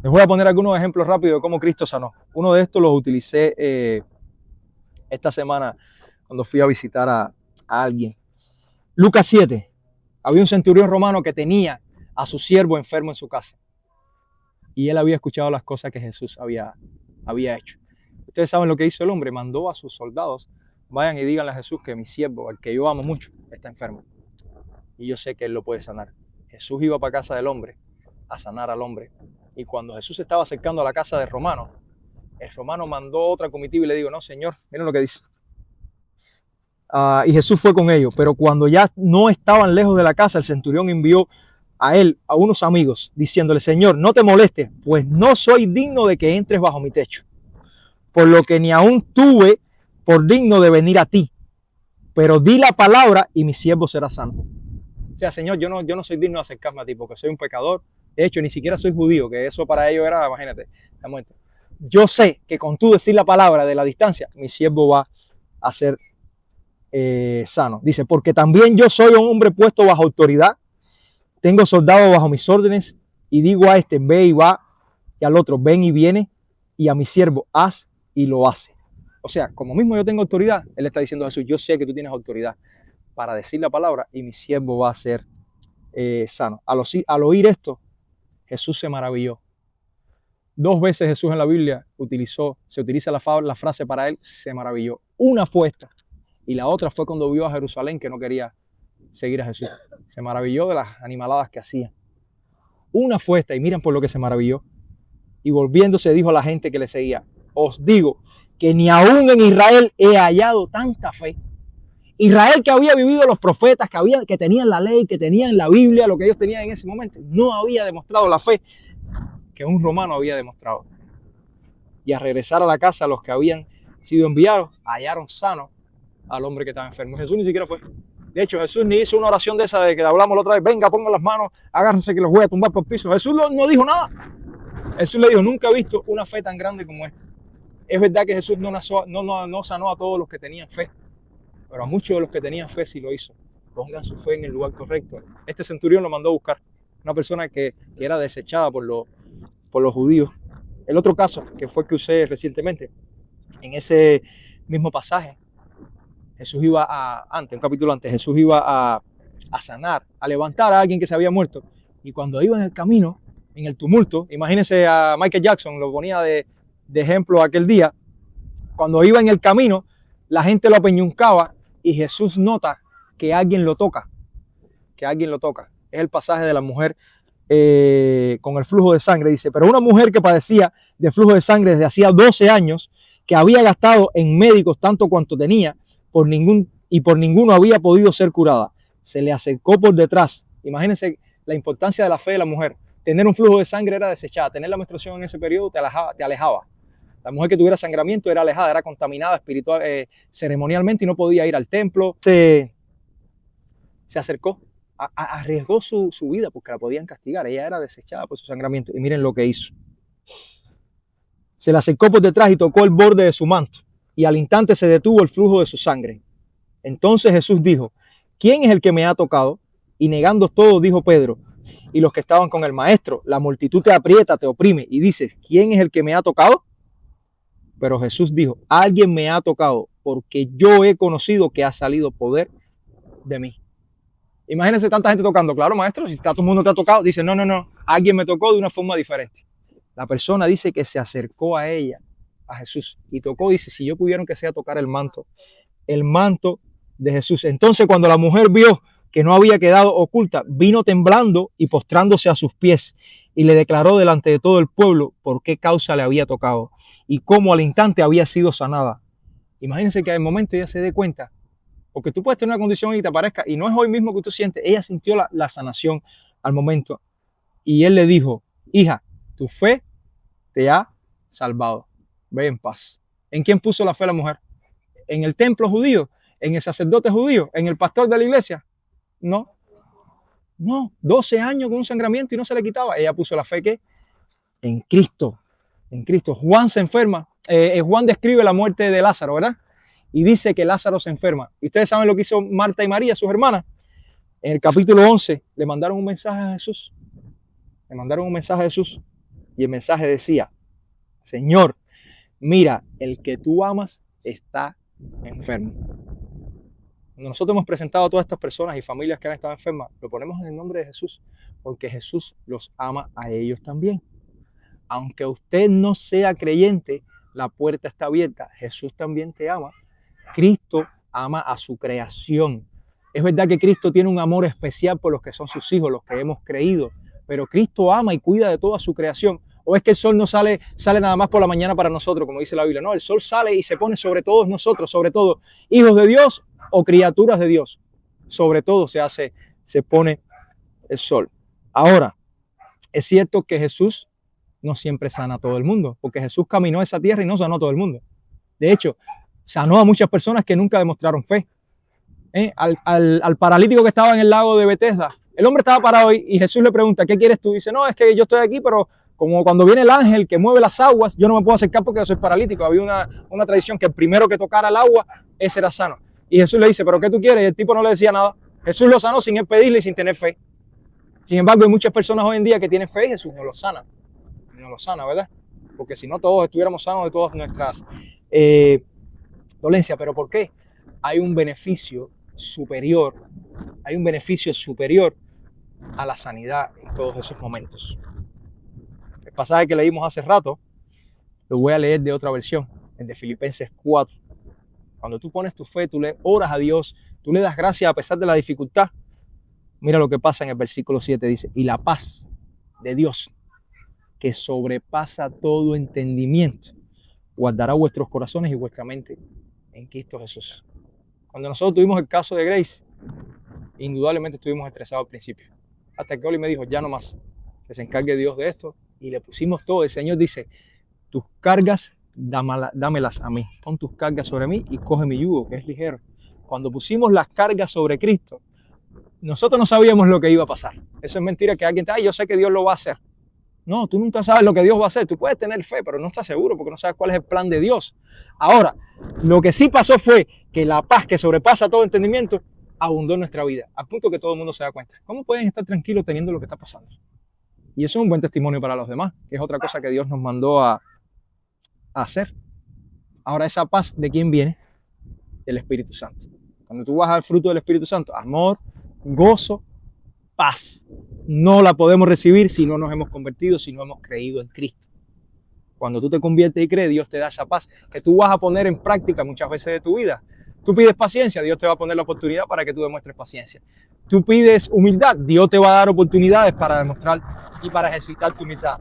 Les voy a poner algunos ejemplos rápidos de cómo Cristo sanó. Uno de estos los utilicé esta semana cuando fui a visitar a alguien. Lucas 7. Había un centurión romano que tenía a su siervo enfermo en su casa. Y él había escuchado las cosas que Jesús había hecho. Ustedes saben lo que hizo el hombre. Mandó a sus soldados, vayan y díganle a Jesús que mi siervo, al que yo amo mucho, está enfermo. Y yo sé que él lo puede sanar. Jesús iba para casa del hombre a sanar al hombre. Y cuando Jesús estaba acercando a la casa del romano, el romano mandó otra comitiva y le dijo, no, Señor, miren lo que dice. Y Jesús fue con ellos, pero cuando ya no estaban lejos de la casa, el centurión envió a él, a unos amigos, diciéndole, Señor, no te molestes, pues no soy digno de que entres bajo mi techo, por lo que ni aún tuve por digno de venir a ti, pero di la palabra y mi siervo será sano. O sea, Señor, yo no soy digno de acercarme a ti, porque soy un pecador, de hecho, ni siquiera soy judío, que eso para ellos era, imagínate, la muerte. Yo sé que con tú decir la palabra de la distancia, mi siervo va a ser sano. Dice, porque también yo soy un hombre puesto bajo autoridad, tengo soldados bajo mis órdenes, y digo a este, ve y va, y al otro, ven y viene, y a mi siervo, haz y lo hace. O sea, como mismo yo tengo autoridad, él está diciendo a Jesús, yo sé que tú tienes autoridad para decir la palabra, y mi siervo va a ser sano. Al oír esto, Jesús se maravilló. 2 veces Jesús en la Biblia se utiliza la frase para él, se maravilló. Una fue esta, y la otra fue cuando vio a Jerusalén que no quería seguir a Jesús. Se maravilló de las animaladas que hacía. Una fue esta, y miren por lo que se maravilló. Y volviéndose dijo a la gente que le seguía, os digo que ni aún en Israel he hallado tanta fe. Israel, que había vivido los profetas, que tenían la ley, que tenían la Biblia, lo que ellos tenían en ese momento, no había demostrado la fe que un romano había demostrado. Y al regresar a la casa, los que habían sido enviados hallaron sano al hombre que estaba enfermo. Jesús ni siquiera fue. De hecho, Jesús ni hizo una oración de esa de que hablamos la otra vez, venga, pongan las manos, agárrense que los voy a tumbar por el piso. Jesús no dijo nada. Jesús le dijo, nunca he visto una fe tan grande como esta. Es verdad que Jesús no sanó a todos los que tenían fe, pero a muchos de los que tenían fe sí lo hizo. Pongan su fe en el lugar correcto. Este centurión lo mandó a buscar. Una persona que era desechada por los judíos. El otro caso, que fue el que usé recientemente, en ese mismo pasaje, Jesús iba un capítulo antes, Jesús iba a sanar, a levantar a alguien que se había muerto. Y cuando iba en el camino, en el tumulto, imagínense a Michael Jackson, lo ponía de ejemplo aquel día, cuando iba en el camino, la gente lo apeñuncaba y Jesús nota que alguien lo toca, Es el pasaje de la mujer con el flujo de sangre, dice, pero una mujer que padecía de flujo de sangre desde hacía 12 años, que había gastado en médicos tanto cuanto tenía, por ninguno había podido ser curada. Se le acercó por detrás. Imagínense la importancia de la fe de la mujer. tener un flujo de sangre era desechada. Tener la menstruación en ese periodo te alejaba. La mujer que tuviera sangramiento era alejada, era contaminada espiritual, ceremonialmente, y no podía ir al templo. Se acercó, arriesgó su vida porque la podían castigar. Ella era desechada por su sangramiento. Y miren lo que hizo. Se le acercó por detrás y tocó el borde de su manto, y al instante se detuvo el flujo de su sangre. Entonces Jesús dijo: ¿quién es el que me ha tocado? Y negando todo, dijo Pedro y los que estaban con el maestro: la multitud te aprieta, te oprime, y dices: ¿quién es el que me ha tocado? Pero Jesús dijo: alguien me ha tocado, porque yo he conocido que ha salido poder de mí. Imagínense tanta gente tocando. Claro, maestro, si todo el mundo te ha tocado. Dice: no, alguien me tocó de una forma diferente. La persona dice que se acercó a ella, a Jesús, y tocó. Dice: si yo pudiera que sea tocar el manto de Jesús. Entonces, cuando la mujer vio que no había quedado oculta, vino temblando y postrándose a sus pies, y le declaró delante de todo el pueblo por qué causa le había tocado y cómo al instante había sido sanada. Imagínense que al momento ella se dé cuenta, porque tú puedes tener una condición y te aparezca, y no es hoy mismo que tú sientes. Ella sintió la sanación al momento, y él le dijo: hija, tu fe te ha salvado. Ve en paz. ¿En quién puso la fe la mujer? ¿En el templo judío? ¿En el sacerdote judío? ¿En el pastor de la iglesia? No. 12 años con un sangramiento y no se le quitaba. Ella puso la fe ¿qué? En Cristo. En Cristo. Juan se enferma. Juan describe la muerte de Lázaro, ¿verdad? Y dice que Lázaro se enferma. ¿Y ustedes saben lo que hizo Marta y María, sus hermanas? En el capítulo 11 le mandaron un mensaje a Jesús. Le mandaron un mensaje a Jesús. Y el mensaje decía: Señor, mira, el que tú amas está enfermo. Cuando nosotros hemos presentado a todas estas personas y familias que han estado enfermas, lo ponemos en el nombre de Jesús, porque Jesús los ama a ellos también. Aunque usted no sea creyente, la puerta está abierta. Jesús también te ama. Cristo ama a su creación. Es verdad que Cristo tiene un amor especial por los que son sus hijos, los que hemos creído, pero Cristo ama y cuida de toda su creación. ¿O es que el sol no sale nada más por la mañana para nosotros, como dice la Biblia? No, el sol sale y se pone sobre todos nosotros, sobre todo hijos de Dios o criaturas de Dios. Sobre todo se pone el sol. Ahora, es cierto que Jesús no siempre sana a todo el mundo, porque Jesús caminó esa tierra y no sanó a todo el mundo. De hecho, sanó a muchas personas que nunca demostraron fe. Al paralítico que estaba en el lago de Betesda, el hombre estaba parado y Jesús le pregunta: ¿qué quieres tú? Dice: no, es que yo estoy aquí, pero como cuando viene el ángel que mueve las aguas, yo no me puedo acercar porque yo soy paralítico. Había una tradición que el primero que tocara el agua, ese era sano. Y Jesús le dice: ¿pero qué tú quieres? Y el tipo no le decía nada. Jesús lo sanó sin él pedirle y sin tener fe. Sin embargo, hay muchas personas hoy en día que tienen fe y Jesús no lo sana. No lo sana, ¿verdad? Porque si no, todos estuviéramos sanos de todas nuestras dolencias. ¿Pero por qué? Hay un beneficio superior. Hay un beneficio superior a la sanidad en todos esos momentos. El pasaje que leímos hace rato lo voy a leer de otra versión, el de Filipenses 4. Cuando tú pones tu fe, tú le oras a Dios, tú le das gracias a pesar de la dificultad. Mira lo que pasa en el versículo 7, dice: y la paz de Dios, que sobrepasa todo entendimiento, guardará vuestros corazones y vuestra mente en Cristo Jesús. Cuando nosotros tuvimos el caso de Grace, indudablemente estuvimos estresados al principio. Hasta que Oli me dijo: ya no más, que se encargue Dios de esto. Y le pusimos todo. El Señor dice: tus cargas, dámelas a mí. Pon tus cargas sobre mí y coge mi yugo, que es ligero. Cuando pusimos las cargas sobre Cristo, nosotros no sabíamos lo que iba a pasar. Eso es mentira que alguien te diga: yo sé que Dios lo va a hacer. No, tú nunca sabes lo que Dios va a hacer. Tú puedes tener fe, pero no estás seguro porque no sabes cuál es el plan de Dios. Ahora, lo que sí pasó fue que la paz que sobrepasa todo entendimiento abundó en nuestra vida, al punto que todo el mundo se da cuenta. ¿Cómo pueden estar tranquilos teniendo lo que está pasando? Y eso es un buen testimonio para los demás, que es otra cosa que Dios nos mandó a hacer. Ahora, esa paz, ¿de quién viene? Del Espíritu Santo. Cuando tú vas al fruto del Espíritu Santo, amor, gozo, paz. No la podemos recibir si no nos hemos convertido, si no hemos creído en Cristo. Cuando tú te conviertes y crees, Dios te da esa paz que tú vas a poner en práctica muchas veces de tu vida. Tú pides paciencia, Dios te va a poner la oportunidad para que tú demuestres paciencia. Tú pides humildad, Dios te va a dar oportunidades para demostrar y para ejercitar tu humildad.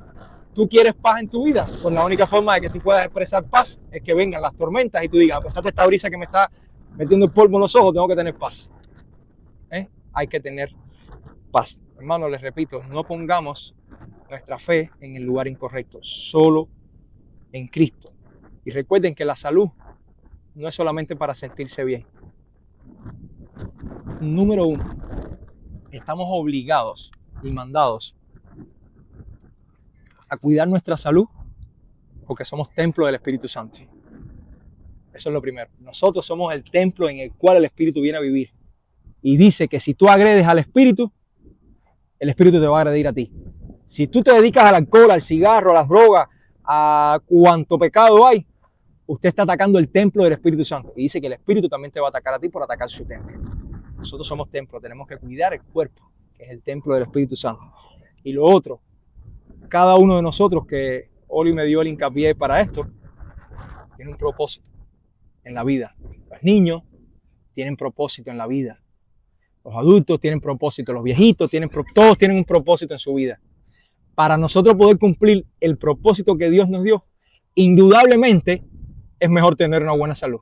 Tú quieres paz en tu vida, pues la única forma de que tú puedas expresar paz es que vengan las tormentas y tú digas: a pesar de esta brisa que me está metiendo el polvo en los ojos, tengo que tener paz. Hay que tener paz. Hermanos, les repito, no pongamos nuestra fe en el lugar incorrecto, solo en Cristo. Y recuerden que la salud no es solamente para sentirse bien. Número 1, estamos obligados y mandados a cuidar nuestra salud porque somos templo del Espíritu Santo. Eso es lo primero. Nosotros somos el templo en el cual el Espíritu viene a vivir. Y dice que si tú agredes al Espíritu, el Espíritu te va a agredir a ti. Si tú te dedicas al alcohol, al cigarro, a las drogas, a cuanto pecado hay, usted está atacando el templo del Espíritu Santo. Y dice que el Espíritu también te va a atacar a ti por atacar su templo. Nosotros somos templo, tenemos que cuidar el cuerpo, que es el templo del Espíritu Santo. Y lo otro, cada uno de nosotros, que Oli me dio el hincapié para esto, tiene un propósito en la vida. Los niños tienen propósito en la vida. Los adultos tienen propósito, los viejitos todos tienen un propósito en su vida. Para nosotros poder cumplir el propósito que Dios nos dio, indudablemente es mejor tener una buena salud.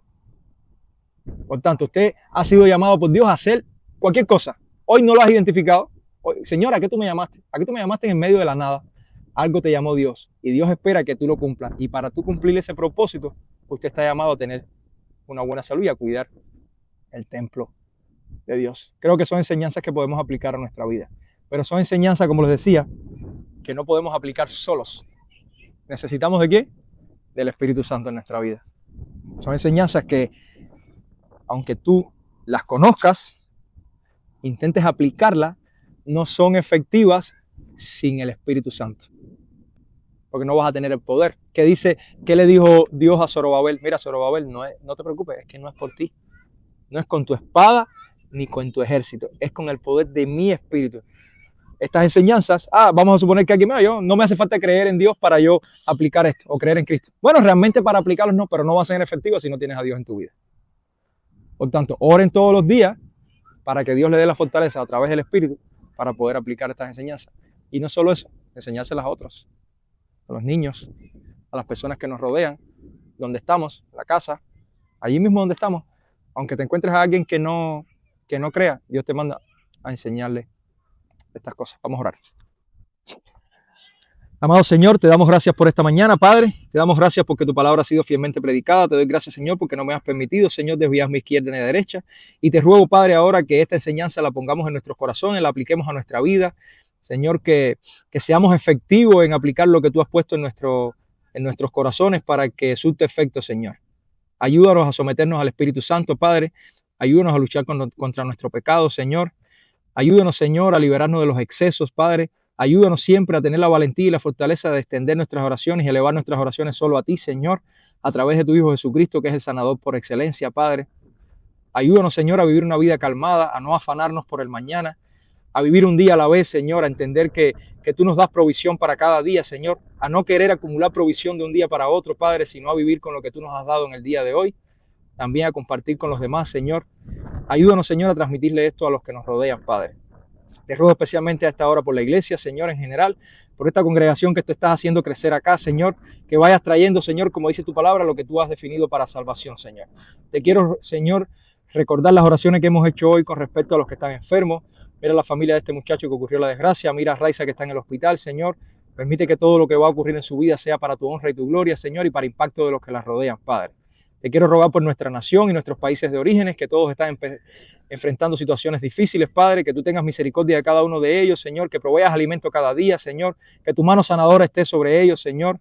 Por tanto, usted ha sido llamado por Dios a hacer cualquier cosa. Hoy no lo has identificado. Señora, ¿a qué tú me llamaste? ¿A qué tú me llamaste en medio de la nada? Algo te llamó Dios y Dios espera que tú lo cumplas. Y para tú cumplir ese propósito, usted está llamado a tener una buena salud y a cuidar el templo de Dios. Creo que son enseñanzas que podemos aplicar a nuestra vida. Pero son enseñanzas, como les decía, que no podemos aplicar solos. ¿Necesitamos de qué? Del Espíritu Santo en nuestra vida. Son enseñanzas que, aunque tú las conozcas, intentes aplicarlas, no son efectivas sin el Espíritu Santo. Porque no vas a tener el poder. ¿Qué le dijo Dios a Zorobabel? Mira, Zorobabel, no te preocupes, es que no es por ti. No es con tu espada ni con tu ejército. Es con el poder de mi Espíritu. Estas enseñanzas, vamos a suponer que aquí no me hace falta creer en Dios para yo aplicar esto o creer en Cristo. Bueno, realmente para aplicarlos no, pero no va a ser efectivo si no tienes a Dios en tu vida. Por tanto, oren todos los días para que Dios le dé la fortaleza a través del Espíritu para poder aplicar estas enseñanzas. Y no solo eso, enseñárselas a otros, a los niños, a las personas que nos rodean, donde estamos, en la casa, allí mismo donde estamos. Aunque te encuentres a alguien que no crea, Dios te manda a enseñarle estas cosas. Vamos a orar. Amado Señor, te damos gracias por esta mañana, Padre. Te damos gracias porque tu palabra ha sido fielmente predicada. Te doy gracias, Señor, porque no me has permitido, Señor, desviar mi izquierda ni a derecha. Y te ruego, Padre, ahora que esta enseñanza la pongamos en nuestros corazones, la apliquemos a nuestra vida. Señor, que seamos efectivos en aplicar lo que tú has puesto en nuestros corazones para que surte efecto, Señor. Ayúdanos a someternos al Espíritu Santo, Padre. Ayúdanos a luchar contra nuestro pecado, Señor. Ayúdanos, Señor, a liberarnos de los excesos, Padre. Ayúdanos siempre a tener la valentía y la fortaleza de extender nuestras oraciones y elevar nuestras oraciones solo a ti, Señor, a través de tu Hijo Jesucristo, que es el sanador por excelencia, Padre. Ayúdanos, Señor, a vivir una vida calmada, a no afanarnos por el mañana, a vivir un día a la vez, Señor, a entender que tú nos das provisión para cada día, Señor, a no querer acumular provisión de un día para otro, Padre, sino a vivir con lo que tú nos has dado en el día de hoy, también a compartir con los demás, Señor. Ayúdanos, Señor, a transmitirle esto a los que nos rodean, Padre. Te ruego especialmente a esta hora por la iglesia, Señor, en general, por esta congregación que tú estás haciendo crecer acá, Señor, que vayas trayendo, Señor, como dice tu palabra, lo que tú has definido para salvación, Señor. Te quiero, Señor, recordar las oraciones que hemos hecho hoy con respecto a los que están enfermos. Mira la familia de este muchacho que ocurrió la desgracia, mira a Raiza que está en el hospital, Señor. Permite que todo lo que va a ocurrir en su vida sea para tu honra y tu gloria, Señor, y para impacto de los que la rodean, Padre. Te quiero rogar por nuestra nación y nuestros países de orígenes, que todos están enfrentando situaciones difíciles, Padre, que tú tengas misericordia de cada uno de ellos, Señor, que proveas alimento cada día, Señor, que tu mano sanadora esté sobre ellos, Señor,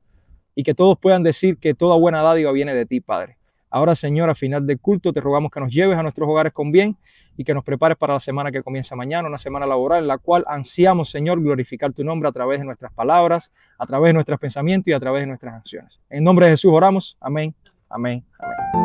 y que todos puedan decir que toda buena dádiva viene de ti, Padre. Ahora, Señor, al final del culto, te rogamos que nos lleves a nuestros hogares con bien y que nos prepares para la semana que comienza mañana, una semana laboral en la cual ansiamos, Señor, glorificar tu nombre a través de nuestras palabras, a través de nuestros pensamientos y a través de nuestras acciones. En nombre de Jesús oramos. Amén. Amén. Amén.